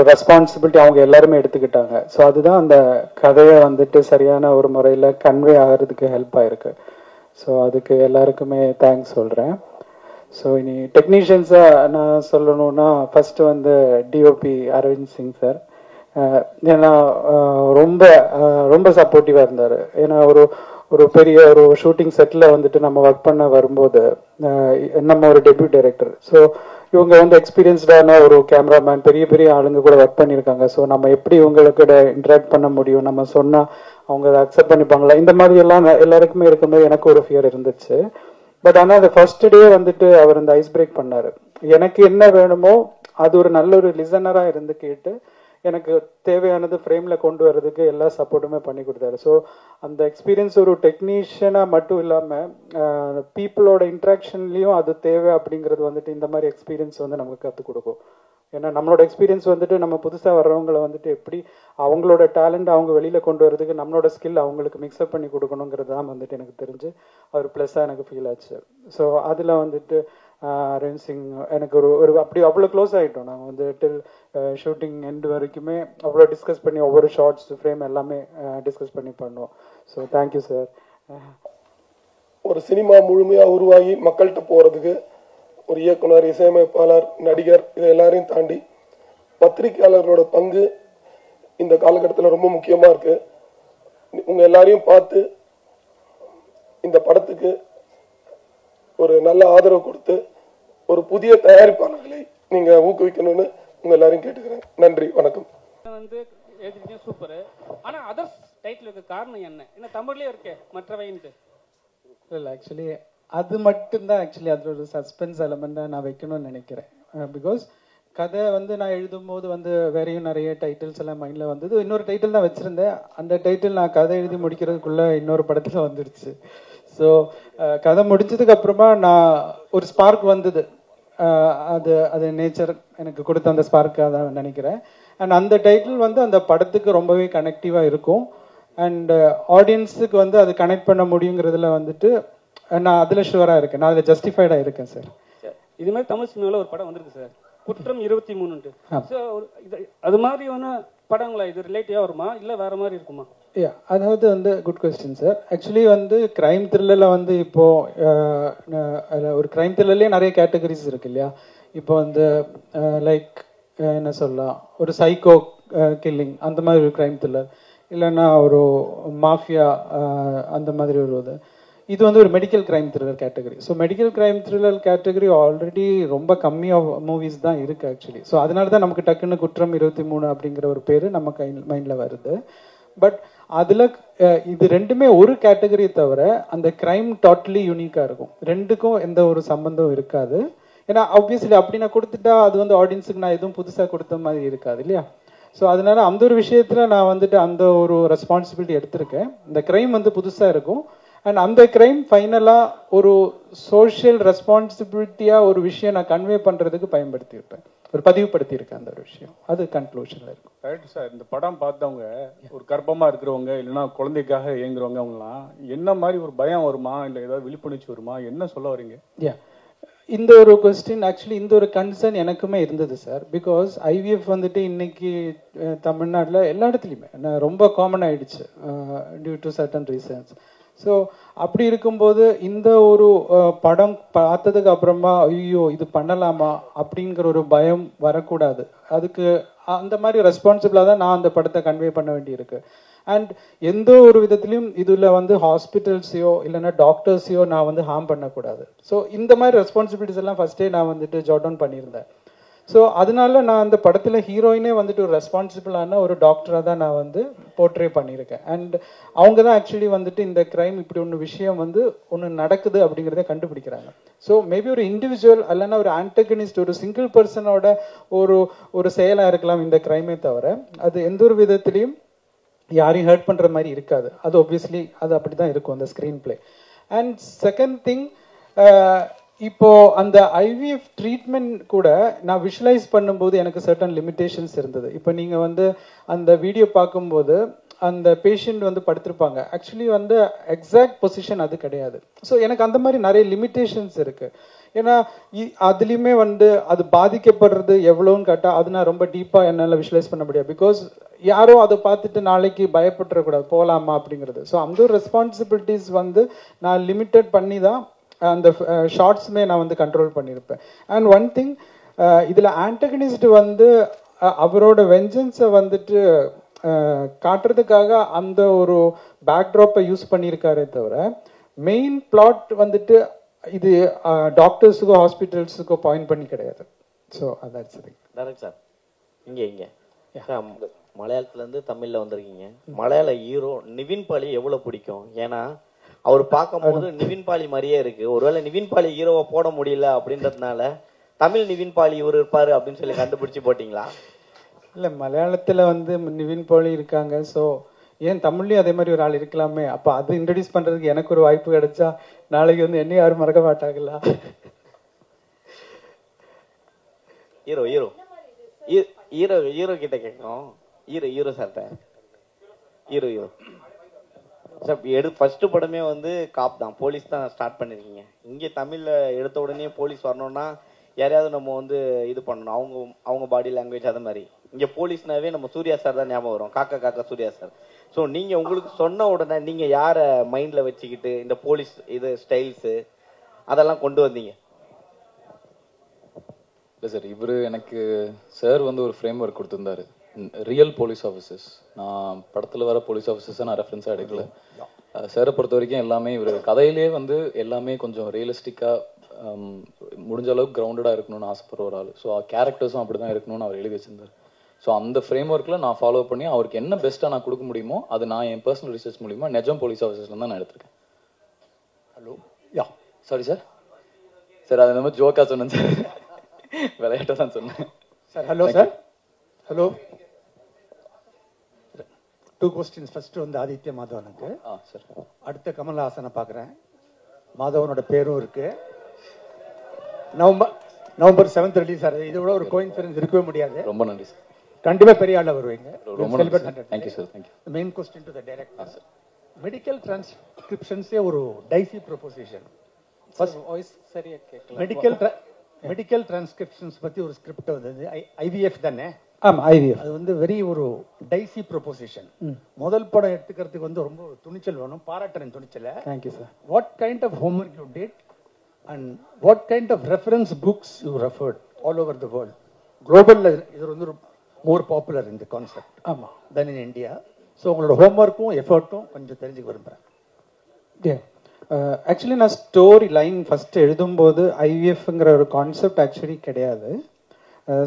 ரெஸ்பான்சிபிலிட்டி அவங்க எல்லாருமே எடுத்துக்கிட்டாங்க. ஸோ அதுதான் அந்த கதையை வந்துட்டு சரியான ஒரு முறையில் கன்வே ஆகிறதுக்கு ஹெல்ப் ஆயிருக்கு. ஸோ அதுக்கு எல்லாருக்குமே தேங்க்ஸ் சொல்கிறேன். ஸோ இனி டெக்னீஷியன்ஸாக நான் சொல்லணும்னா ஃபஸ்ட்டு வந்து டிஓபி அரவிந்த் சிங் சார். ஏன்னா ரொம்ப ரொம்ப சப்போர்ட்டிவாக இருந்தார். ஏன்னா ஒரு பெரிய ஒரு ஷூட்டிங் செட்டில் வந்துட்டு நம்ம ஒர்க் பண்ண வரும்போது நம்ம ஒரு டெபியூட் டைரக்டர். ஸோ இவங்க வந்து எக்ஸ்பீரியன்ஸ்டான ஒரு கேமராமேன், பெரிய பெரிய ஆளுங்க கூட ஒர்க் பண்ணியிருக்காங்க. ஸோ நம்ம எப்படி இவங்களுக்கு இன்ட்ராக்ட் பண்ண முடியும், நம்ம சொன்னால் அவங்க அதை அக்செப்ட் பண்ணிப்பாங்களா, இந்த மாதிரி எல்லாம் எல்லாருக்குமே இருக்கும்போது எனக்கு ஒரு ஃபியர் இருந்துச்சு. பட் ஆனால் அந்த ஃபர்ஸ்ட் டே வந்துட்டு அவர் அந்த ஐஸ் பிரேக் பண்ணார். எனக்கு என்ன வேணுமோ அது ஒரு நல்ல ஒரு லிசனராக இருந்து கேட்டு எனக்கு தேவையானது ஃப்ரேமில் கொண்டு வர்றதுக்கு எல்லா சப்போர்ட்டுமே பண்ணி கொடுத்தாரு. ஸோ அந்த எக்ஸ்பீரியன்ஸ் ஒரு டெக்னீஷியனாக மட்டும் இல்லாமல் பீப்புளோட இன்ட்ராக்ஷன்லேயும் அது தேவை அப்படிங்கிறது வந்துட்டு இந்த மாதிரி எக்ஸ்பீரியன்ஸ் வந்து நமக்கு கற்றுக் கொடுக்கும். ஏன்னா நம்மளோட எக்ஸ்பீரியன்ஸ் வந்துட்டு நம்ம புதுசாக வர்றவங்களை வந்துட்டு எப்படி அவங்களோட டேலண்ட் அவங்க வெளியில் கொண்டு வரதுக்கு நம்மளோட ஸ்கில் அவங்களுக்கு மிக்ஸ்அப் பண்ணி கொடுக்கணுங்கிறது தான் வந்துட்டு எனக்கு தெரிஞ்சு ஒரு ப்ளஸ்ஸாக எனக்கு ஃபீல் ஆச்சு. ஸோ அதில் வந்துட்டு அரவிந்த் சிங் எனக்கு ஒரு அப்படி அவ்வளோ க்ளோஸ் ஆகிட்டோம். நாங்கள் வந்து டில் ஷூட்டிங் எண்ட் வரைக்குமே அவ்வளோ டிஸ்கஸ் பண்ணி ஒவ்வொரு ஷார்ட்ஸ் ஃப்ரேம் எல்லாமே டிஸ்கஸ் பண்ணி பண்ணுவோம். So thank you sir. ஒரு சினிமா முழுமையாக உருவாகி மக்கள்கிட்ட போகிறதுக்கு ஒரு இயக்குனர், இசையமைப்பாளர், நடிகர் இது எல்லாரையும் தாண்டி பத்திரிகையாளர்களோட பங்கு இந்த காலகட்டத்தில் ரொம்ப முக்கியமாக இருக்கு. உங்க எல்லாரையும் பார்த்து இந்த படத்துக்கு ஒரு நல்ல ஆதரவு கொடுத்து ஒரு புதிய தயாரிப்பாளர்களை நீங்க ஊக்குவிக்கணும்னு உங்க எல்லாரையும் கேட்டுக்கிறேன். நன்றி, வணக்கம். வந்து எழுதிருக்கீங்க, சூப்பர். ஆனா அதர்ஸ் டைட்டிலுக்கு காரணம் என்ன? என்ன தமிழ்லயே இருக்கே மற்றவைன்ட்டு? இல்லை, ஆக்சுவலி அது மட்டும்தான் ஆக்சுவலி அதில் ஒரு சஸ்பென்ஸ் எலமெண்ட்டாக நான் வைக்கணும்னு நினைக்கிறேன். பிகாஸ் கதை வந்து நான் எழுதும் போது வந்து வேறையும் நிறைய டைட்டில்ஸ் எல்லாம் மைண்டில் வந்தது. இன்னொரு டைட்டில் தான் வச்சுருந்தேன். அந்த டைட்டில் நான் கதை எழுதி முடிக்கிறதுக்குள்ளே இன்னொரு படத்தில் வந்துடுச்சு. ஸோ கதை முடிஞ்சதுக்கு அப்புறமா நான் ஒரு ஸ்பார்க் வந்தது. அது நேச்சர் எனக்கு கொடுத்த அந்த ஸ்பார்க்காக தான் நினைக்கிறேன். அண்ட் அந்த டைட்டில் வந்து அந்த படத்துக்கு ரொம்பவே கனெக்டிவாக இருக்கும். அண்ட் ஆடியன்ஸுக்கு வந்து அது கனெக்ட் பண்ண முடியுங்கிறதுல வந்துட்டு நான் அதில் ஷுவராக இருக்கேன். நான் அதில் ஜஸ்டிஃபைடாக இருக்கேன் சார். இது மாதிரி தமிழ் சினிமாவில் ஒரு படம் வந்திருக்கு சார், குற்றம் 23. ஸோ அது மாதிரியான படங்களா இது ரிலேட்டிவாக வருமா இல்லை வேற மாதிரி இருக்குமா? அதாவது வந்து குட் கொஸ்டின் சார். ஆக்சுவலி வந்து கிரைம் த்ரில்லரில் வந்து இப்போ ஒரு கிரைம் த்ரில்லர்லேயே நிறைய கேட்டகரிஸ் இருக்கு இல்லையா? இப்போ வந்து லைக் என்ன சொல்லலாம், ஒரு சைக்கோ கில்லிங் அந்த மாதிரி ஒரு கிரைம் த்ரில்லர், இல்லைன்னா ஒரு மாஃபியா அந்த மாதிரி ஒரு இது வந்து ஒரு medical crime thriller category. So medical crime thriller category already ரொம்ப கம்மியாக மூவிஸ் தான் இருக்குது ஆக்சுவலி. ஸோ அதனால தான் நமக்கு டக்குன்னு குற்றம் 23 அப்படிங்கிற ஒரு பேர் நம்ம மைண்டில் வருது. பட் அதில் இது ரெண்டுமே ஒரு கேட்டகரியை தவிர அந்த கிரைம் டோட்டலி யூனிக்காக இருக்கும். ரெண்டுக்கும் எந்த ஒரு சம்பந்தம் இருக்காது. ஏன்னா ஆப்வியஸ்லி அப்படி நான் கொடுத்துட்டா அது வந்து ஆடியன்ஸுக்கு நான் எதுவும் புதுசாக கொடுத்த மாதிரி இருக்காது இல்லையா? ஸோ அதனால அந்த ஒரு விஷயத்தில் நான் வந்துட்டு அந்த ஒரு ரெஸ்பான்சிபிலிட்டி எடுத்திருக்கேன். இந்த கிரைம் வந்து புதுசாக இருக்கும். அண்ட் அந்த கிரைம் ஃபைனலாக ஒரு சோஷியல் ரெஸ்பான்சிபிலிட்டியாக ஒரு விஷயம் நான் கன்வே பண்ணுறதுக்கு பயன்படுத்தியிருப்பேன், ஒரு பதிவுபடுத்தியிருக்கேன் அந்த ஒரு விஷயம். அது கன்க்ளூஷனில் இருக்கும். Correct sir. இந்த படம் பார்த்தவங்க ஒரு கர்ப்பமாக இருக்கிறவங்க இல்லைன்னா குழந்தைக்காக இயங்குறவங்க அவங்களாம் என்ன மாதிரி ஒரு பயம் வருமா, இல்லை ஏதாவது விழிப்புணர்ச்சி வருமா, என்ன சொல்ல வரீங்க? இந்த ஒரு கொஸ்டின் ஆக்சுவலி இந்த ஒரு கன்சர்ன் எனக்குமே இருந்தது சார். பிகாஸ் ஐவிஎஃப் வந்துட்டு இன்னைக்கு தமிழ்நாட்டில் எல்லா இடத்துலையுமே ரொம்ப காமன் ஆயிடுச்சு due to certain reasons. So அப்படி இருக்கும்போது இந்த ஒரு படம் பார்த்ததுக்கு அப்புறமா ஐயோ இது பண்ணலாமா அப்படிங்கிற ஒரு பயம் வரக்கூடாது. அதுக்கு அந்த மாதிரி ரெஸ்பான்சிபிளாக தான் நான் அந்த படத்தை கன்வே பண்ண வேண்டியிருக்கு. அண்ட் எந்த ஒரு விதத்துலையும் இதில் வந்து ஹாஸ்பிட்டல்ஸையோ இல்லைன்னா டாக்டர்ஸையோ நான் வந்து ஹார்ம் பண்ணக்கூடாது. ஸோ இந்த மாதிரி ரெஸ்பான்சிபிலிட்டிஸ் எல்லாம் ஃபர்ஸ்டே நான் வந்துட்டு ஜாட் டவுன் பண்ணியிருந்தேன். ஸோ அதனால நான் அந்த படத்தில் ஹீரோயினே வந்துட்டு ஒரு ரெஸ்பான்சிபிளான ஒரு டாக்டராக தான் நான் வந்து போர்ட்ரே பண்ணியிருக்கேன். அண்ட் அவங்க தான் ஆக்சுவலி வந்துட்டு இந்த கிரைம் இப்படி ஒன்று விஷயம் வந்து ஒன்று நடக்குது அப்படிங்கிறத கண்டுபிடிக்கிறாங்க. ஸோ மேபி ஒரு இண்டிவிஜுவல் இல்லைன்னா ஒரு ஆன்டகனிஸ்ட் ஒரு சிங்கிள் பர்சனோட ஒரு செயலாக இருக்கலாம் இந்த கிரைமே தவிர அது எந்த ஒரு விதத்துலையும் யாரையும் ஹர்ட் பண்ணுற மாதிரி இருக்காது. அது ஒப்வியஸ்லி அது அப்படி தான் இருக்கும் அந்த screen play. And second thing, இப்போ அந்த ஐவிஎஃப் ட்ரீட்மெண்ட் கூட நான் விஷுவலைஸ் பண்ணும்போது எனக்கு சர்டன் லிமிடேஷன்ஸ் இருந்தது. இப்போ நீங்கள் வந்து அந்த வீடியோ பார்க்கும்போது அந்த பேஷண்ட் வந்து படுத்திருப்பாங்க, ஆக்சுவலி வந்து எக்ஸாக்ட் பொசிஷன் அது கிடையாது. ஸோ எனக்கு அந்த மாதிரி நிறைய லிமிடேஷன்ஸ் இருக்குது. ஏன்னா அதுலேயுமே வந்து அது பாதிக்கப்படுறது எவ்வளோன்னு கேட்டால் அது நான் ரொம்ப டீப்பாக என்னால் விஷுவலைஸ் பண்ண முடியாது. பிகாஸ் யாரோ அதை பார்த்துட்டு நாளைக்கு பயப்பட்டுறக்கூடாது போகலாமா அப்படிங்கிறது. ஸோ அந்த ஒரு ரெஸ்பான்சிபிலிட்டிஸ் வந்து நான் லிமிட்டட் பண்ணி தான் அந்த ஷார்ட்ஸுமே நான் வந்து கண்ட்ரோல் பண்ணியிருப்பேன். அண்ட் ஒன் திங், இதில் ஆன்டகனிஸ்ட் வந்து அவரோட வெஞ்சன்ஸை வந்துட்டு காட்டுறதுக்காக அந்த ஒரு பேக்ட்ராப்பை யூஸ் பண்ணியிருக்காரே தவிர மெயின் பிளாட் வந்துட்டு இது டாக்டர்ஸுக்கோ ஹாஸ்பிட்டல்ஸுக்கோ பாயிண்ட் பண்ணி கிடையாது. ஸோ அதான் சரி. டேரக்ட் சார், இங்கே மலையாளத்துலேருந்து தமிழில் வந்திருக்கீங்க. மலையாள ஹீரோ நிவின் பாலி எவ்வளோ பிடிக்கும்? ஏன்னா அவர் பார்க்கும்போது நிவின் பாலி மாதிரியே இருக்கு. ஒருவேளை நிவின் பாலி ஹீரோவை போட முடியல அப்படின்றதுனால தமிழ் நிவின் பாலி இவர் இருப்பாரு அப்படின்னு சொல்லி கண்டுபிடிச்சு போட்டிங்களா? இல்லை, மலையாளத்தில் வந்து நிவின் பாலி இருக்காங்க. ஸோ ஏன் தமிழ்லையும் அதே மாதிரி ஒரு ஆள் இருக்கலாமே. அப்போ அது இன்ட்ரடியூஸ் பண்ணுறதுக்கு எனக்கு ஒரு வாய்ப்பு கிடைச்சா நாளைக்கு வந்து என்ன யாரும் மறக்க மாட்டாங்களா? ஹீரோ ஹீரோ ஹீரோ ஹீரோ கிட்ட கேட்கணும். ஹீரோ சார்ட்ட ஹீரோ சார் ஃபர்ஸ்ட் படமே வந்து காப் தான், போலீஸ் தான் ஸ்டார்ட் பண்ணிருக்கீங்க. இங்கே தமிழ்ல எடுத்த உடனே போலீஸ் வரணும்னா யாரையாவது நம்ம வந்து இது பண்ணணும், அவங்க பாடி லாங்குவேஜ் அது மாதிரி. இங்கே போலீஸ்னாவே நம்ம சூர்யா சார் தான் ஞாபகம் வரும், காக்கா காக்கா சூர்யா சார். ஸோ நீங்க உங்களுக்கு சொன்ன உடனே நீங்க யாரை மைண்ட்ல வச்சுக்கிட்டு இந்த போலீஸ் இது ஸ்டைல்ஸு அதெல்லாம் கொண்டு வந்தீங்க? இல்லை சார், இவர் எனக்கு சார் வந்து ஒரு ஃப்ரேம் ஒர்க் கொடுத்துருந்தாரு, ரியல் போலீஸ் ஆஃபீஸர்ஸ். நான் படத்தில் வர போலீஸ் ஆஃபீஸர்ஸை நான் ரெஃபரன்ஸாக எடுக்கல. சாரை பொறுத்த வரைக்கும் எல்லாமே இவர் கதையிலே வந்து எல்லாமே கொஞ்சம் ரியலிஸ்டிக்காக முடிஞ்ச அளவுக்கு கிரவுண்டடாக இருக்கணும்னு ஆசைப்படுற ஒரு ஆள். ஸோ கேரக்டர்ஸும் அப்படி தான் இருக்கணும்னு அவர் எழுதி வச்சிருந்தார். ஸோ அந்த ஃப்ரேம் ஒர்க்கில் நான் ஃபாலோ பண்ணி அவருக்கு என்ன பெஸ்ட்டாக நான் கொடுக்க முடியுமோ அது நான் என் பர்சனல் ரிசர்ச் மூலிமா நிஜம் போலீஸ் ஆஃபீஸர்ஸ் தான் நான் எடுத்திருக்கேன். ஹலோ, யா சாரி சார், சார் அது நம்ம ஜோக்காக சொன்னேன் சார், விளையாட்டாக தான் சொன்னேன் sir. Hello sir, hello. 2 questions. First வந்து ஆதித்ய மாதவனுக்கு. சார். அடுத்த கமல்ஹாசனை பார்க்குறேன். மாதவனோட பேரும் இருக்கு. நவம்பர் 7th ரிலீஸ் ஆகுது. இதை விட ஒரு கோயின்சிடன்ஸ் இருக்கவே முடியாது. ரொம்ப நன்றி சார். கண்டிப்பா பெரிய ஆள வருவீங்க. ரொம்ப நன்றி sir. Thank you sir. Thank you. Main question to the director sir. Medical டிரான்ஸ்கிரிப்ஷன்ஸே ஒரு டைசி ப்ரொபோசிஷன். ஃபர்ஸ்ட் வாய்ஸ் சரியா கேட்கல. மெடிக்கல் டிரான்ஸ்கிரிப்ஷன்ஸ் பத்தி ஒரு ஸ்கிரிப்ட் வந்தது. ஐவிஎஃப் தானே? ஆமா, ஐவிஎஃப். அது வந்து வெரி ஒரு டைசி ப்ரொபோசிஷன். முதல் படம் எடுத்துக்கிறதுக்கு வந்து ரொம்ப துணிச்சல் வேணும். பாராட்டுறேன் துணிச்சலை. Thank you sir. What kind of homework you did and what kind of reference books you referred all over the world? குளோபல்ல இது வந்து மோர் பாப்புலர் இந்த கான்செப்ட். ஆமா, தென் இன் இந்தியா. ஸோ உங்களோட ஹோம்ஒர்க்கும் எஃபர்ட்டும் கொஞ்சம் தெரிஞ்சுக்க விரும்புகிறேன். ஆக்சுவலி நான் ஸ்டோரி லைன் ஃபர்ஸ்ட் எழுதும்போது ஐவிஎஃப்ங்கிற ஒரு கான்செப்ட் ஆக்சுவலி கிடையாது.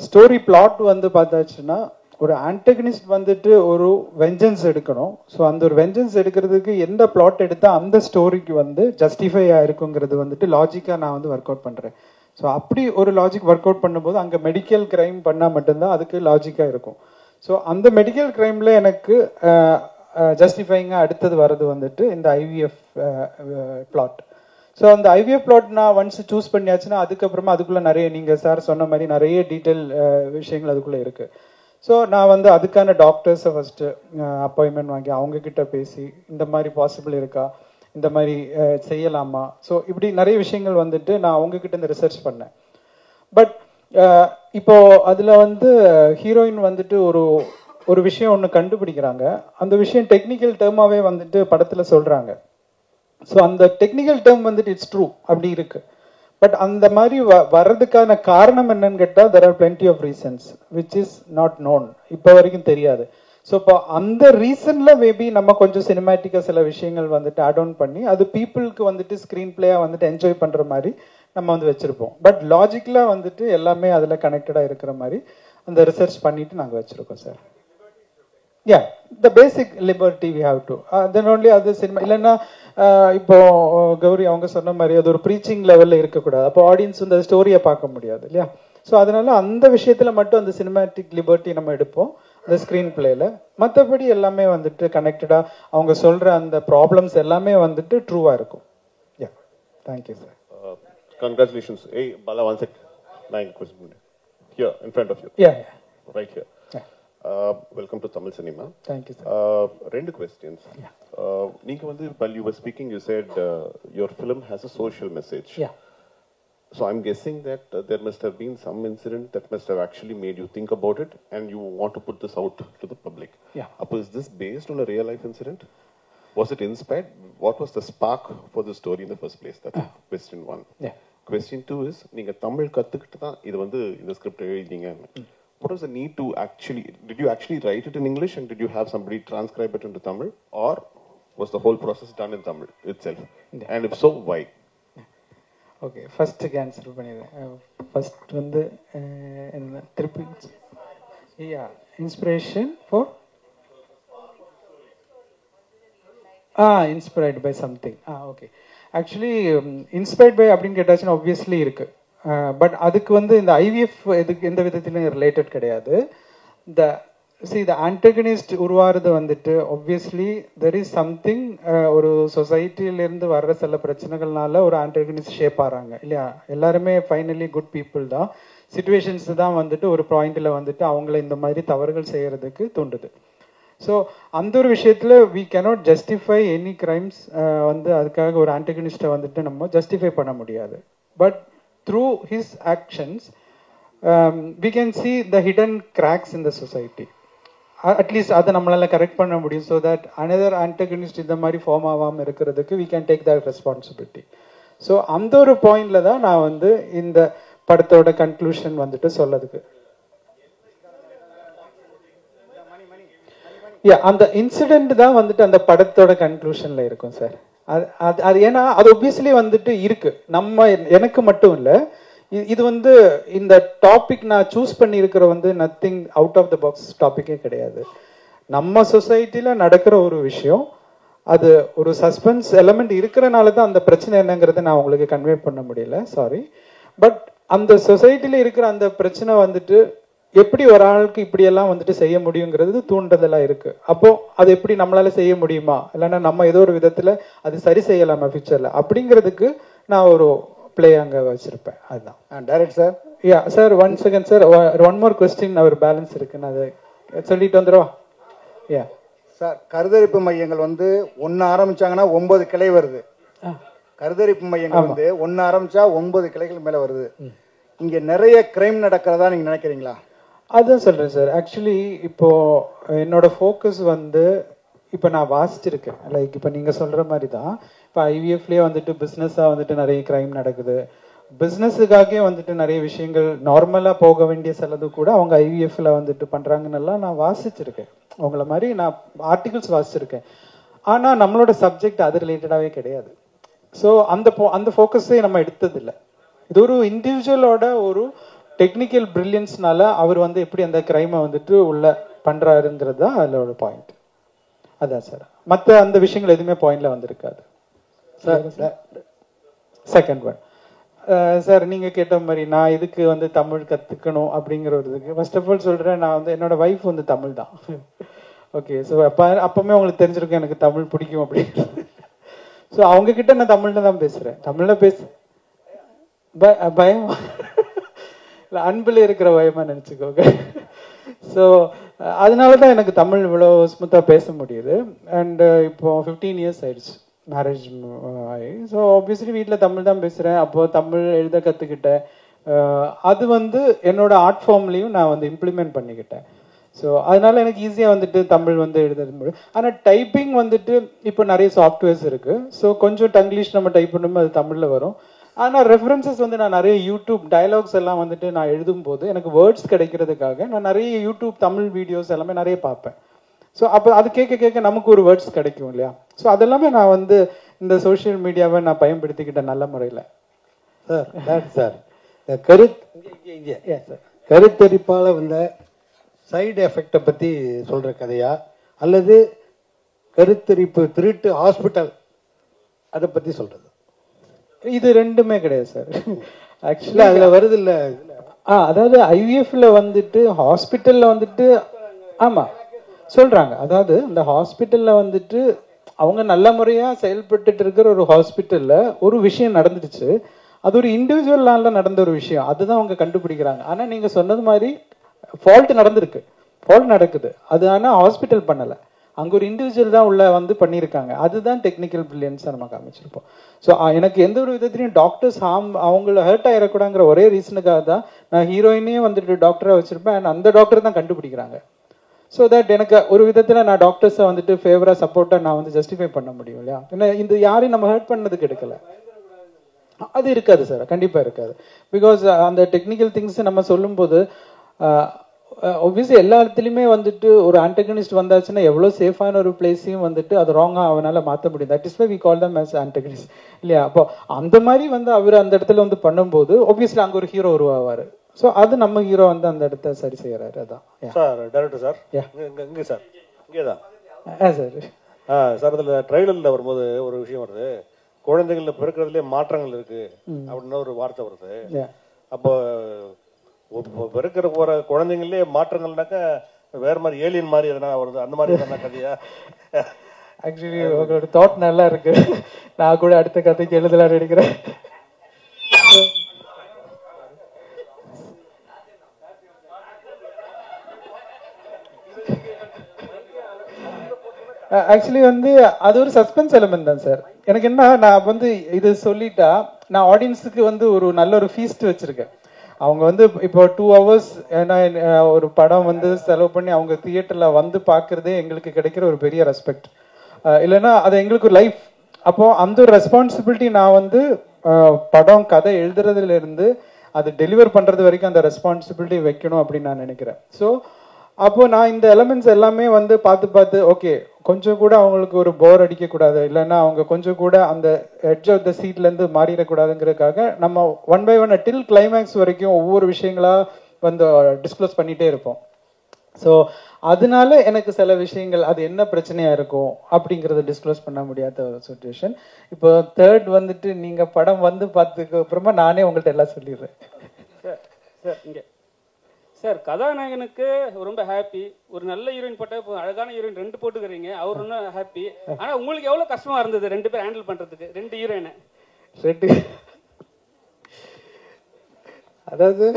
ஸ்டோரி பிளாட் வந்து பார்த்தாச்சுன்னா ஒரு ஆன்டகனிஸ்ட் வந்துட்டு ஒரு வெஞ்சன்ஸ் எடுக்கணும். ஸோ அந்த ஒரு வெஞ்சன்ஸ் எடுக்கிறதுக்கு எந்த பிளாட் எடுத்தால் அந்த ஸ்டோரிக்கு வந்து ஜஸ்டிஃபை ஆயிருக்குங்கிறது வந்துட்டு லாஜிக்காக நான் வந்து ஒர்க் அவுட் பண்ணுறேன். ஸோ அப்படி ஒரு லாஜிக் ஒர்க் அவுட் பண்ணும்போது அங்கே மெடிக்கல் கிரைம் பண்ணால் மட்டும்தான் அதுக்கு லாஜிக்காக இருக்கும். ஸோ அந்த மெடிக்கல் கிரைமில் எனக்கு ஜஸ்டிஃபைங்காக அடுத்தது வர்றது வந்துட்டு இந்த ஐவிஎஃப் பிளாட். ஸோ அந்த ஐவிஎஃப் பிளாட் நான் ஒன்ஸ் சூஸ் பண்ணியாச்சுன்னா அதுக்கப்புறமா அதுக்குள்ளே நிறைய நீங்கள் சார் சொன்ன மாதிரி நிறைய டீட்டெயில் விஷயங்கள் அதுக்குள்ளே இருக்குது. ஸோ நான் வந்து அதுக்கான டாக்டர்ஸை ஃபஸ்ட்டு அப்பாயின்மெண்ட் வாங்கி அவங்கக்கிட்ட பேசி இந்த மாதிரி பாசிபிள் இருக்கா, இந்த மாதிரி செய்யலாமா, ஸோ இப்படி நிறைய விஷயங்கள் வந்துட்டு நான் அவங்கக்கிட்ட இந்த ரிசர்ச் பண்ணேன். பட் இப்போ அதில் வந்து ஹீரோயின் வந்துட்டு ஒரு விஷயம் ஒன்று கண்டுபிடிக்கிறாங்க. அந்த விஷயம் டெக்னிக்கல் டேர்மாகவே வந்துட்டு படத்தில் சொல்கிறாங்க. ஸோ அந்த டெக்னிக்கல் டேர்ம் வந்துட்டு இட்ஸ் ட்ரூ அப்படி இருக்கு. பட் அந்த மாதிரி வர்றதுக்கான காரணம் என்னன்னு கேட்டால் there are plenty of reasons which is not known, இப்போ வரைக்கும் தெரியாது. ஸோ இப்போ அந்த ரீசன்ல மேபி நம்ம கொஞ்சம் சினிமேட்டிக்காக சில விஷயங்கள் வந்துட்டு ஆட் ஆன் பண்ணி அது பீப்புளுக்கு வந்துட்டு ஸ்க்ரீன் பிளேயாக வந்துட்டு என்ஜாய் பண்ணுற மாதிரி நம்ம வந்து வச்சுருப்போம். பட் லாஜிக்கலாக வந்துட்டு எல்லாமே அதில் கனெக்டடாக இருக்கிற மாதிரி அந்த ரிசர்ச் பண்ணிட்டு நாங்கள் வச்சுருக்கோம் sir. Yeah, the basic liberty we have to. Then only other cinema. இல்லைன்னா இப்போ கௌரி அவங்க சொன்ன மாதிரி அது ஒரு ப்ரீச்சிங் லெவலில் இருக்கக்கூடாது. அப்போ ஆடியன்ஸ் இந்த ஸ்டோரியை பார்க்க முடியாது இல்லையா? ஸோ அதனால அந்த விஷயத்தில் மட்டும் அந்த சினிமேட்டிக் லிபர்ட்டி நம்ம எடுப்போம் அந்த ஸ்க்ரீன் பிளேல. மற்றபடி எல்லாமே வந்துட்டு கனெக்டடாக அவங்க சொல்கிற அந்த ப்ராப்ளம்ஸ் எல்லாமே வந்துட்டு ட்ரூவாக இருக்கும். Yeah, thank you sir. Congratulations. Hey, Bala, one sec. 9 questions. Here, in front of you. Yeah. Right here. Welcome to Tamil Cinema. Thank you, sir. Two questions. While you were speaking, you said your film has a social message. Yeah. So I'm guessing that there must have been some incident that must have actually made you think about it and you want to put this out to the public. Yeah. Is this based on a real life incident? Was it inspired? What was the spark for the story in the first place? That's question one. Yeah. Question two is, நீங்க தமிழ் கத்துக்கிட்டு தான் இது வந்து இந்த ஸ்கிரிப்ட் எழுதிங்க. What was the need to actually, did you actually write it in English and did you have somebody transcribe it into Tamil, or was the whole process done in Tamil itself? Yeah. And if so, why? Okay, ஃபர்ஸ்ட்டுக்கு ஆன்சர் பண்ணிடுறேன். ஃபர்ஸ்ட் வந்து என்ன திருப்பி inspiration for inspired by something. Okay, actually inspired by அப்படின்னு கேட்டாச்சுன்னா ஆப்வியஸ்லி இருக்கு. பட் அதுக்கு வந்து இந்த ஐவிஎஃப் எதுக்கு எந்த விதத்திலும் ரிலேட்டட் கிடையாது. இந்த த ஆன்டகனிஸ்ட் உருவாகிறது வந்துட்டு ஆப்வியஸ்லி தெர் இஸ் சம்திங், ஒரு சொசைட்டிலேருந்து வர்ற சில பிரச்சனைகள்னால ஒரு ஆன்டகனிஸ்ட் ஷேப் ஆகிறாங்க இல்லையா? எல்லாருமே ஃபைனலி குட் பீப்புள் தான். சிச்சுவேஷன்ஸ் தான் வந்துட்டு ஒரு பாயிண்டில் வந்துட்டு அவங்கள இந்த மாதிரி தவறுகள் செய்கிறதுக்கு தூண்டுது. ஸோ அந்த ஒரு விஷயத்தில் we cannot justify any crimes. வந்து அதுக்காக ஒரு ஆன்டகனிஸ்ட்டை வந்துட்டு நம்ம ஜஸ்டிஃபை பண்ண முடியாது. But through his actions we can see the hidden cracks in the society. At least அதை நம்மளால கரெக்ட் பண்ண முடியும். so that another antagonist இந்த மாதிரி ஃபார்ம் ஆகாமல் இருக்கிறதுக்கு we can take that responsibility. So அந்த ஒரு பாயிண்ட்ல தான் நான் வந்து இந்த படத்தோட கன்க்ளூஷன் வந்துட்டு சொல்லதுக்கு அந்த இன்சிடென்ட் தான் வந்துட்டு அந்த படத்தோட கன்க்ளூஷன்ல இருக்கும் சார். அது ஏன்னா அது ஒப்வியஸ்லி வந்துட்டு இருக்கு. நம்ம எனக்கு மட்டும் இல்லை, இது வந்து இந்த டாபிக் நான் சூஸ் பண்ணி இருக்கிற வந்து nothing out of the box டாபிக்கே கிடையாது. நம்ம சொசைட்டில நடக்கிற ஒரு விஷயம், அது ஒரு சஸ்பென்ஸ் எலமெண்ட் இருக்கிறனால தான் அந்த பிரச்சனை என்னங்கிறத நான் உங்களுக்கு கன்வே பண்ண முடியல, சாரி. பட் அந்த சொசைட்டில இருக்கிற அந்த பிரச்சனை வந்துட்டு எப்படி ஒரு ஆளுக்கு இப்படியெல்லாம் வந்துட்டு செய்ய முடியுங்கிறது தூண்டுதலாக இருக்கு. அப்போ அது எப்படி நம்மளால செய்ய முடியுமா, இல்லைன்னா நம்ம ஏதோ ஒரு விதத்துல அது சரி செய்யலாமா ஃபியூச்சர்ல, அப்படிங்கிறதுக்கு நான் ஒரு பிளே அங்கே வச்சிருப்பேன். அதுதான் direct sir. Yeah sir, 1 second sir, one more question அவர் பேலன்ஸ் இருக்கு, நான் அதை சொல்லிட்டு வந்துடுவா. யா சார், கருதரிப்பு மையங்கள் வந்து 1 ஆரம்பிச்சாங்கன்னா 9 கிளை வருது. கருதரிப்பு மையங்கள் வந்து 1 ஆரம்பிச்சா 9 கிளைகள் மேல வருது. இங்க நிறைய கிரைம் நடக்கிறதா நீங்க நினைக்கிறீங்களா? அதுதான் சொல்றேன் சார். ஆக்சுவலி இப்போ என்னோட ஃபோக்கஸ் வந்து இப்போ நான் வாசிச்சிருக்கேன். லைக் இப்போ நீங்கள் சொல்கிற மாதிரி தான் இப்போ ஐவிஎஃப்லேயே வந்துட்டு பிஸ்னஸாக வந்துட்டு நிறைய க்ரைம் நடக்குது. பிஸ்னஸுக்காகவே வந்துட்டு நிறைய விஷயங்கள் நார்மலாக போக வேண்டிய சிலது கூட அவங்க ஐவிஎஃப்ல வந்துட்டு பண்ணுறாங்கன்னெல்லாம் நான் வாசிச்சிருக்கேன். உங்களை மாதிரி நான் ஆர்டிகிள்ஸ் வாசிச்சிருக்கேன். ஆனால் நம்மளோட சப்ஜெக்ட் அது ரிலேட்டடாகவே கிடையாது. ஸோ அந்த ஃபோக்கஸே நம்ம எடுத்ததில்லை. இது ஒரு இண்டிவிஜுவலோட ஒரு டெக்னிக்கல் பிரில்லியன்ஸ்னால அவர் வந்து எப்படி அந்த கிரைமை வந்துட்டு உள்ள பண்றாருங்கிறது தான் அதோட பாயிண்ட். அதான் சார், மற்ற அந்த விஷயங்கள் எதுவுமே பாயிண்ட்ல வந்திருக்காது சார். செகண்ட் ஒன் சார், நீங்க கேட்ட மாதிரி நான் இதுக்கு வந்து தமிழ் கத்துக்கணும் அப்படிங்கிற ஒரு இதுக்கு ஃபர்ஸ்ட் ஆஃப் ஆல் சொல்றேன், நான் வந்து என்னோட வைஃப் வந்து தமிழ் தான். ஓகே, ஸோ அப்பவுமே உங்களுக்கு தெரிஞ்சிருக்கும் எனக்கு தமிழ் பிடிக்கும் அப்படின்னு. ஸோ அவங்க கிட்ட நான் தமிழ்ல தான் பேசுறேன். தமிழ்ல பயம் இல்லை, அன்பில் இருக்கிற பயமா நினச்சிக்கோங்க. ஸோ அதனால தான் எனக்கு தமிழ் இவ்வளோ ஸ்மூத்தாக பேச முடியுது. அண்ட் இப்போ 15 இயர்ஸ் ஆயிடுச்சு மேரேஜ் ஆகி. ஸோ ஆப்வியஸ்லி வீட்டில் தமிழ் தான் பேசுகிறேன். அப்போது தமிழ் எழுத கற்றுக்கிட்டேன். அது வந்து என்னோட ஆர்ட் ஃபார்ம்லேயும் நான் வந்து இம்ப்ளிமெண்ட் பண்ணிக்கிட்டேன். ஸோ அதனால எனக்கு ஈஸியாக வந்துட்டு தமிழ் வந்து எழுத முடியும். ஆனால் டைப்பிங் வந்துட்டு இப்போ நிறைய சாஃப்ட்வேர்ஸ் இருக்குது. ஸோ கொஞ்சம் டங்கிலீஷ் நம்ம டைப் பண்ணும்போது அது தமிழில் வரும். ஆனால் ரெஃபரன்சஸ் வந்து நான் நிறைய யூடியூப் டயலாக்ஸ் எல்லாம் வந்துட்டு நான் எழுதும் போது எனக்கு வேர்ட்ஸ் கிடைக்கிறதுக்காக நான் நிறைய யூடியூப் தமிழ் வீடியோஸ் எல்லாமே நிறைய பார்ப்பேன். ஸோ அப்போ அது கேட்க கேட்க நமக்கு ஒரு வேர்ட்ஸ் கிடைக்கும் இல்லையா. ஸோ அதெல்லாமே நான் வந்து இந்த சோஷியல் மீடியாவை நான் பயன்படுத்திக்கிட்டேன் நல்ல முறையில். சார் கருத்தரிப்பால் வந்த சைடு எஃபெக்டை பற்றி சொல்கிற கதையா அல்லது கருத்தரிப்பு திருட்டு ஹாஸ்பிட்டல் அதை பற்றி சொல்கிறது? இது ரெண்டுமே கிடையாது சார். ஆக்சுவலி அதில் வருது இல்லை. அதாவது ஐவிஎஃப்ல வந்துட்டு ஹாஸ்பிட்டல்ல வந்துட்டு ஆமா சொல்றாங்க. அதாவது இந்த ஹாஸ்பிட்டல்ல வந்துட்டு அவங்க நல்ல முறையா செயல்பட்டு இருக்கிற ஒரு ஹாஸ்பிட்டல்ல ஒரு விஷயம் நடந்துடுச்சு. அது ஒரு இண்டிவிஜுவல் லான்ல நடந்த ஒரு விஷயம், அதுதான் அவங்க கண்டுபிடிக்கிறாங்க. ஆனா நீங்க சொன்னது மாதிரி ஃபால்ட் நடந்திருக்கு, ஃபால்ட் நடக்குது. அது ஆனா ஹாஸ்பிட்டல் பண்ணல, அங்க ஒரு இண்டிவிஜுவல் தான் உள்ள வந்து பண்ணியிருக்காங்க. அதுதான் டெக்னிக்கல் பிரில்லியன்ஸா நம்ம காமிச்சிருப்போம். ஸோ எனக்கு எந்த ஒரு விதத்திலையும் டாக்டர்ஸ் அவங்கள ஹர்ட் ஆயிடக்கூடாங்கிற ஒரே ரீசனுக்காக தான் நான் ஹீரோயினையும் வந்துட்டு டாக்டரா வச்சிருப்பேன். அண்ட் அந்த டாக்டர் தான் கண்டுபிடிக்கிறாங்க. ஸோ தட் எனக்கு ஒரு விதத்தில் நான் டாக்டர்ஸை வந்துட்டு ஃபேவரா சப்போர்ட்டா நான் வந்து ஜஸ்டிஃபை பண்ண முடியும் இல்லையா. ஏன்னா இந்த யாரையும் நம்ம ஹர்ட் பண்ணதுக்கு எடுக்கல. அது இருக்காது சார், கண்டிப்பா இருக்காது. பிகாஸ் அந்த டெக்னிக்கல் திங்ஸ் நம்ம சொல்லும் போது ஒப்வியஸ்லி எல்லா இடத்துலையுமே வந்துட்டு ஒரு ஆன்டகனிஸ்ட் வந்தாச்சுன்னா எவ்வளோ சேஃபான ஒரு பிளேஸையும் வந்துட்டு அது ராங்கா அவனால மாற்ற முடியும். That is why we call them as antagonist இல்லையா. அப்போ அந்த மாதிரி வந்து அவர் அந்த இடத்துல வந்து பண்ணும்போது ஒப்வியஸ்லி அங்கே ஒரு ஹீரோ உருவாவாரு. ஸோ அது நம்ம ஹீரோ வந்து அந்த இடத்த சரி செய்யறாரு. அதான் சார் டைரக்டர் சார் இங்கே சார் இங்கே தான் சார் சார் அதில் ட்ரெய்லரில் வரும்போது ஒரு விஷயம் வருது, குழந்தைகளில் பிறக்கிறதுலேயே மாற்றங்கள் இருக்கு அப்படின்னு ஒரு வார்த்தை வருது. அப்போ பிறக்கிற போற குழந்தைங்களே மாற்றங்கள்னாக்கா வேற மாதிரி ஏலியன் மாதிரி எதனா வருது, அந்த மாதிரி எதனா கதையா? ஆக்சுவலி உங்களோட தாட் நல்லா இருக்கு. நான் கூட அடுத்த கதைக்கு எழுதலாம் நினைக்கிறேன். ஆக்சுவலி வந்து அது ஒரு சஸ்பென்ஸ் எலிமெண்ட் தான் சார். எனக்கு என்ன, நான் வந்து இது சொல்லிட்டா நான் ஆடியன்ஸுக்கு வந்து ஒரு நல்ல ஒரு ஃபீஸ்ட் வச்சிருக்கேன். அவங்க வந்து இப்போ 2 hours ஏன்னா ஒரு படம் வந்து செலவு பண்ணி அவங்க தியேட்டர்ல வந்து பார்க்கறதே எங்களுக்கு கிடைக்கிற ஒரு பெரிய ரெஸ்பெக்ட். இல்லைன்னா அது எங்களுக்கு ஒரு லைஃப். அப்போ அந்த ஒரு ரெஸ்பான்சிபிலிட்டி நான் வந்து படம் கதை எழுதுறதுல இருந்து அது டெலிவர் பண்றது வரைக்கும் அந்த ரெஸ்பான்சிபிலிட்டி வைக்கணும் அப்படின்னு நான் நினைக்கிறேன். ஸோ அப்போ நான் இந்த எலமெண்ட்ஸ் எல்லாமே வந்து பார்த்து ஓகே கொஞ்சம் கூட அவங்களுக்கு ஒரு போர் அடிக்க கூடாது, இல்லைன்னா அவங்க கொஞ்சம் கூட அந்த எட்ஜ் ஆஃப் த சீட்ல இருந்து மாறிடக்கூடாதுங்கிறதுக்காக நம்ம 1 by 1 டில் கிளைமேக்ஸ் வரைக்கும் ஒவ்வொரு விஷயங்களா வந்து டிஸ்க்ளோஸ் பண்ணிட்டே இருப்போம். ஸோ அதனால எனக்கு சில விஷயங்கள் அது என்ன பிரச்சனையா இருக்கும் அப்படிங்கறத டிஸ்க்ளோஸ் பண்ண முடியாத ஒரு சுச்சுவேஷன். இப்போ தேர்ட் வந்துட்டு நீங்க படம் வந்து பார்த்ததுக்கு அப்புறமா நானே உங்கள்கிட்ட எல்லாம் சொல்லிடுறேன். சார் இங்கே சார் கதாநாயகனுக்கு ரொம்ப ஹாப்பி, ஒரு நல்ல ஹீரோயின் போட்ட அழகான ஹீரோயின் 2 போட்டுக்கிறீங்க, அவர் இன்னும் ஹாப்பி. ஆனா உங்களுக்கு எவ்வளவு கஷ்டமா இருந்தது 2 பேர் ஹேண்டில் பண்றதுக்கு, 2 ஹீரோயினை? அதாவது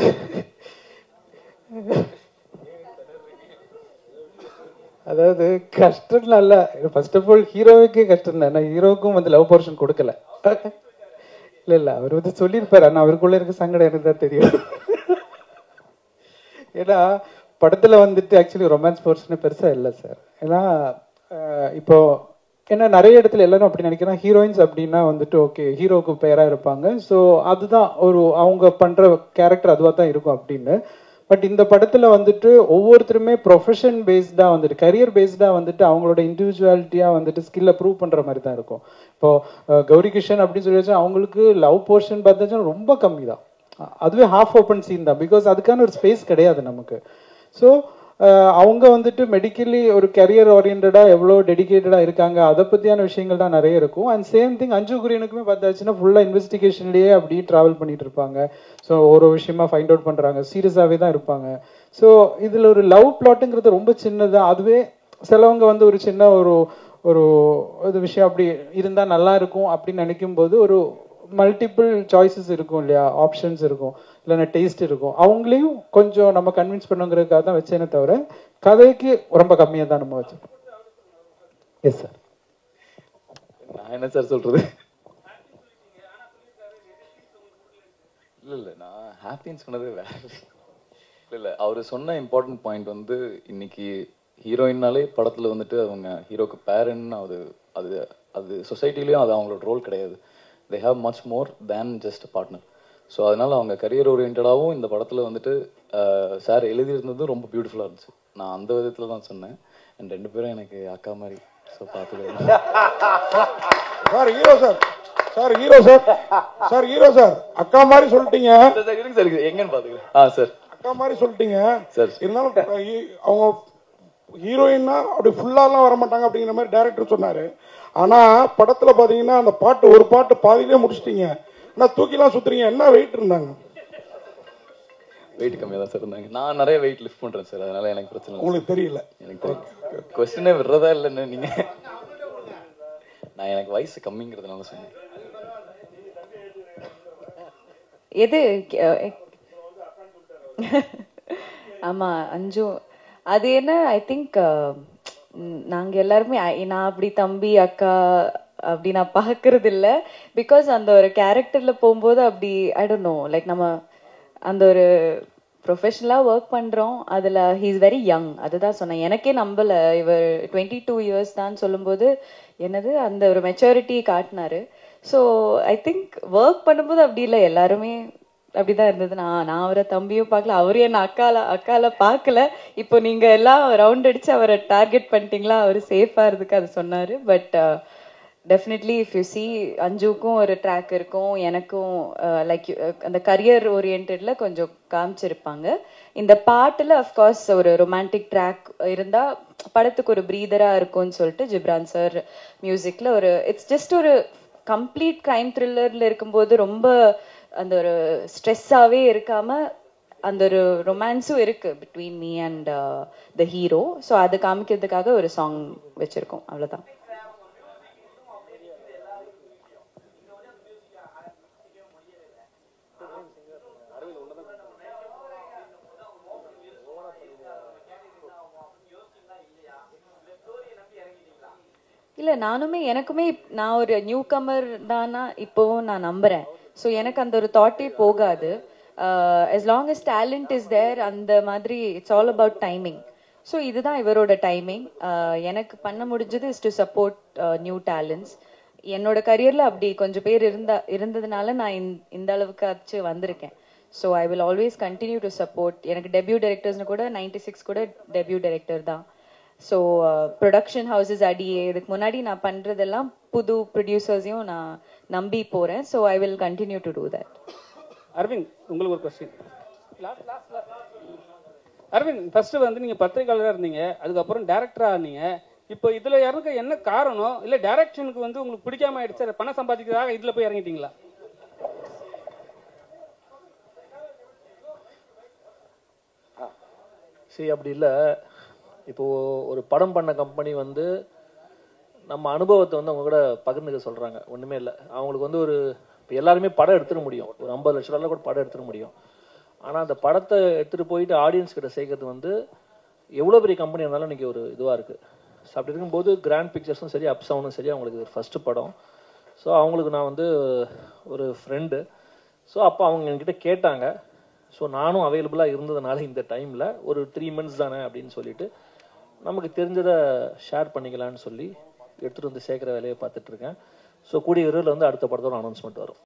அதாவது கஷ்டம் இல்ல. ஃபர்ஸ்ட் ஆஃப் ஆல் ஹீரோவுக்கே கஷ்டம் தான். நான் ஹீரோவுக்கும் வந்து லவ் போர்ஷன் கொடுக்கல. இல்ல அவர் வந்து சொல்லியிருப்பாரு, ஆனா அவருக்குள்ள இருக்க சங்கடம் எனக்கு தான் தெரியும். ஏன்னா படத்துல வந்துட்டு ஆக்சுவலி ரொமான்ஸ் போர்ஷன் பெருசா இல்லை சார். ஏன்னா இப்போ ஏன்னா நிறைய இடத்துல எல்லாரும் அப்படி நினைக்கிறேன், ஹீரோயின்ஸ் அப்படின்னா வந்துட்டு ஓகே ஹீரோவுக்கு பேரா இருப்பாங்க, ஸோ அதுதான் ஒரு அவங்க பண்ற கேரக்டர் அதுவா தான் இருக்கும் அப்படின்னு. பட் இந்த படத்துல வந்துட்டு ஒவ்வொருத்தருமே ப்ரொஃபஷன் பேஸ்டா வந்துட்டு கரியர் பேஸ்டா வந்துட்டு அவங்களோட இண்டிவிஜுவாலிட்டியா வந்துட்டு ஸ்கில்ல ப்ரூவ் பண்ற மாதிரி தான் இருக்கும். இப்போ கௌரி கிஷன் அப்படின்னு சொல்லி வச்சா அவங்களுக்கு லவ் போர்ஷன் பார்த்தாச்சும் ரொம்ப கம்மி தான், அதுவே ஹாஃப் ஓப்பன் சீன் தான். பிகாஸ் அதுக்கான ஒரு ஸ்பேஸ் கிடையாது நமக்கு. ஸோ அவங்க வந்துட்டு மெடிக்கலி ஒரு கரியர் ஓரியன்டா எவ்வளோ டெடிகேட்டடா இருக்காங்க, அதை பத்தியான விஷயங்கள் தான் நிறைய இருக்கும். அண்ட் சேம் திங் அஞ்சு குரியனுக்குமே பார்த்தாச்சுன்னா ஃபுல்லா இன்வெஸ்டிகேஷன்லயே அப்படியே டிராவல் பண்ணிட்டு இருப்பாங்க. ஸோ ஒரு விஷயமா ஃபைண்ட் அவுட் பண்றாங்க, சீரியஸாவே தான் இருப்பாங்க. ஸோ இதுல ஒரு லவ் பிளாட்டுங்கிறது ரொம்ப சின்னதான். அதுவே சிலவங்க வந்து ஒரு சின்ன ஒரு ஒரு விஷயம் அப்படி இருந்தா நல்லா இருக்கும் அப்படின்னு நினைக்கும் போது ஒரு மல்டிபிள் சாய்ஸஸ் இருக்கும் இல்லையா, ஆப்ஷன்ஸ் இருக்கும், இல்லைன்னா டேஸ்ட் இருக்கும். அவங்களையும் கொஞ்சம் நம்ம கன்வின்ஸ் பண்ணுங்கிறதுக்காக தான் வச்சேனே தவிர கதைக்கு ரொம்ப கம்மியாக தான் நம்ம வச்சோம். Yes sir. நான் என்ன சார் சொல்றது? இல்லை நான் ஹாப்பின்னு சொன்னது வேற. இல்லை அவர் சொன்ன இம்பார்ட்டன்ட் பாயிண்ட் வந்து இன்னைக்கு ஹீரோயின்னாலே படத்தில் வந்துட்டு அவங்க ஹீரோக்கு பேரன்னு அது அது சொசைட்டிலையும் அது அவங்களோட ரோல் கிடையாது. they have much more than just a partner. So அதனால அவங்க கரியர் ஓரியன்டாகவும் இந்த படத்தில் வந்துட்டு சார் எழுதியிருந்தது ரொம்ப பியூட்டிஃபுல்லாக இருந்துச்சு. நான் அந்த விதத்தில் தான் சொன்னேன். அண்ட் 2 பேரும் எனக்கு அக்கா மாதிரி. ஸோ பார்த்துக்கலாம் sir. Hero sir, sir hero sir, sir hero sir அக்கா மாதிரி சொல்லிட்டீங்க. சார் எங்கன்னு பார்த்துக்கிறேன். சார் அக்கா மாதிரி சொல்லிட்டீங்க சார். இருந்தாலும் அவங்க ஹீரோயின்னா அப்படி ஃபுல்லாலாம் வர மாட்டாங்க அப்படிங்கிற மாதிரி டைரக்டர் சொன்னாரு. ஆனா படத்துல பாத்தீங்கன்னா அந்த பாட்டு ஒரு பாட்டு பாதியிலே முடிச்சிட்டீங்க. ஆனா தூக்கிலாம் சுத்துறீங்க. என்ன வெயிட் இருந்தாங்க? வெயிட் கம்மியாக தான் சார் இருந்தாங்க. நான் நிறைய வெயிட் லிஃப்ட் பண்றேன் சார், அதனால எனக்கு பிரச்சனை இல்லை. உங்களுக்கு தெரியல? எனக்கு தெரியும். கொஸ்டினே விடுறதா இல்லைன்னு நீங்க. நான் எனக்கு வயசு கம்மிங்கிறதுனால சொன்னேன். எது ஆமா அஞ்சு அது என்ன ஐ திங்க் நாங்க எல்லாருமே நான் அப்படி தம்பி அக்கா அப்படி நான் பாக்குறது இல்ல. பிகாஸ் அந்த ஒரு கேரக்டர்ல போகும்போது அப்படி ஐ டோன்ட் நோ லைக் நம்ம அந்த ஒரு ப்ரொஃபஷனலா ஒர்க் பண்றோம். அதுல ஹீ இஸ் வெரி யங். அதுதான் சொன்னேன். எனக்கே நம்பல இவர் 22 years தான் சொல்லும்போது என்னது அந்த ஒரு மெச்சூரிட்டி காட்டினாரு. ஸோ ஐ திங்க் ஒர்க் பண்ணும்போது அப்படி இல்லை, எல்லாருமே அப்படிதான் இருந்தது. நான் அவரை தம்பியும் பார்க்கல, அவரும் என்ன அக்கால பார்க்கல. இப்போ நீங்க எல்லாம் ரவுண்ட் அடிச்சு அவரை டார்கெட் பண்ணிட்டீங்களா, அவர் சேஃபா இருக்கு அது சொன்னாரு. But definitely if you see அஞ்சுக்கும் ஒரு ட்ராக் இருக்கும், எனக்கும் லைக் அந்த கரியர் ஓரியன்டட்ல கொஞ்சம் காமிச்சிருப்பாங்க. இந்த பாட்டுல அஃப்கோர்ஸ் ஒரு ரொமான்டிக் ட்ராக் இருந்தா படத்துக்கு ஒரு பிரீதரா இருக்கும்னு சொல்லிட்டு ஜிப்ரான் சார் மியூசிக்ல ஒரு இட்ஸ் ஜஸ்ட் ஒரு கம்ப்ளீட் கிரைம் த்ரில்லர்ல இருக்கும்போது ரொம்ப அந்த ஒரு ஸ்ட்ரெஸ்ஸாவே இருக்காம அந்த ஒரு ரொமான்ஸும் இருக்கு between me and the hero. So அது காமிக்கிறதுக்காக ஒரு சாங் வச்சிருக்கோம், அவ்வளவுதான். இல்ல எனக்குமே நான் ஒரு நியூ கமர் தானா இப்போவும் நான் நம்புறேன். ஸோ எனக்கு அந்த ஒரு தாட்டே போகாது. as long as talent is there அந்த மாதிரி it's all about timing. So இதுதான் இவரோட டைமிங். எனக்கு பண்ண முடிஞ்சது is to support new talents. என்னோட கரியர்ல அப்படி கொஞ்சம் பேர் இருந்ததுனால நான் இந்த அளவுக்கு வந்திருக்கேன். So I will always continue to support. எனக்கு டெபியூ டைரக்டர்ஸ்னு கூட 96 கூட டெபியூ டைரக்டர் தான். ஸோ ப்ரொடக்ஷன் ஹவுசஸ் அடியே இதுக்கு முன்னாடி நான் பண்றதெல்லாம் புது ப்ரொடியூசர்ஸையும் நான் நம்பி போறேன். So I will continue to do that. Aravind, உங்களுக்கு ஒரு கொஸ்டின். அரவிந்த், ஃபர்ஸ்ட் நீங்க பத்திரிகையாளராக இருந்தீங்க, அதுக்கப்புறம் டைரக்டரா இருந்தீங்க. இப்போ இதுல இறங்க என்ன காரணம்? இல்ல டைரக்ஷனுக்கு உங்களுக்கு பிடிக்காம ஆயிடுச்சு, பணம் சம்பாதிக்கிறதாக இதுல போய் இறங்கிட்டீங்களா? சரி, அப்படி இல்லை. இப்போது ஒரு படம் பண்ண கம்பெனி நம்ம அனுபவத்தை அவங்க கூட பகிர்ந்துக்க சொல்கிறாங்க. ஒன்றுமே இல்லை, அவங்களுக்கு ஒரு இப்போ எல்லாருமே படம் எடுத்துட முடியும், ஒரு 50 லட்ச ரூபாயில் கூட படம் எடுத்துட முடியும். ஆனால் அந்த படத்தை எடுத்துகிட்டு போயிட்டு ஆடியன்ஸ் கிட்ட சேர்க்கறது எவ்வளோ பெரிய கம்பெனி இருந்தாலும் இன்றைக்கி ஒரு இதுவாக இருக்குது. ஸோ அப்படி இருக்கும்போது கிராண்ட் பிக்சர்ஸும் சரி, அப்சவுனும் சரி, அவங்களுக்கு இது ஃபஸ்ட்டு படம். ஸோ அவங்களுக்கு நான் ஒரு ஃப்ரெண்டு. ஸோ அப்போ அவங்க என்கிட்ட கேட்டாங்க. ஸோ நானும் அவைலபிளாக இருந்ததுனால இந்த டைமில் ஒரு 3 months தானே அப்படின்னு சொல்லிட்டு நமக்கு தெரிஞ்சதை ஷேர் பண்ணிக்கலான்னு சொல்லி எடுத்துகிட்டு சேர்க்குற வேலையை பார்த்துட்ருக்கேன். ஸோ கூடிய விரைவில் அடுத்த படத்தோட அனௌன்ஸ்மெண்ட் வரும்.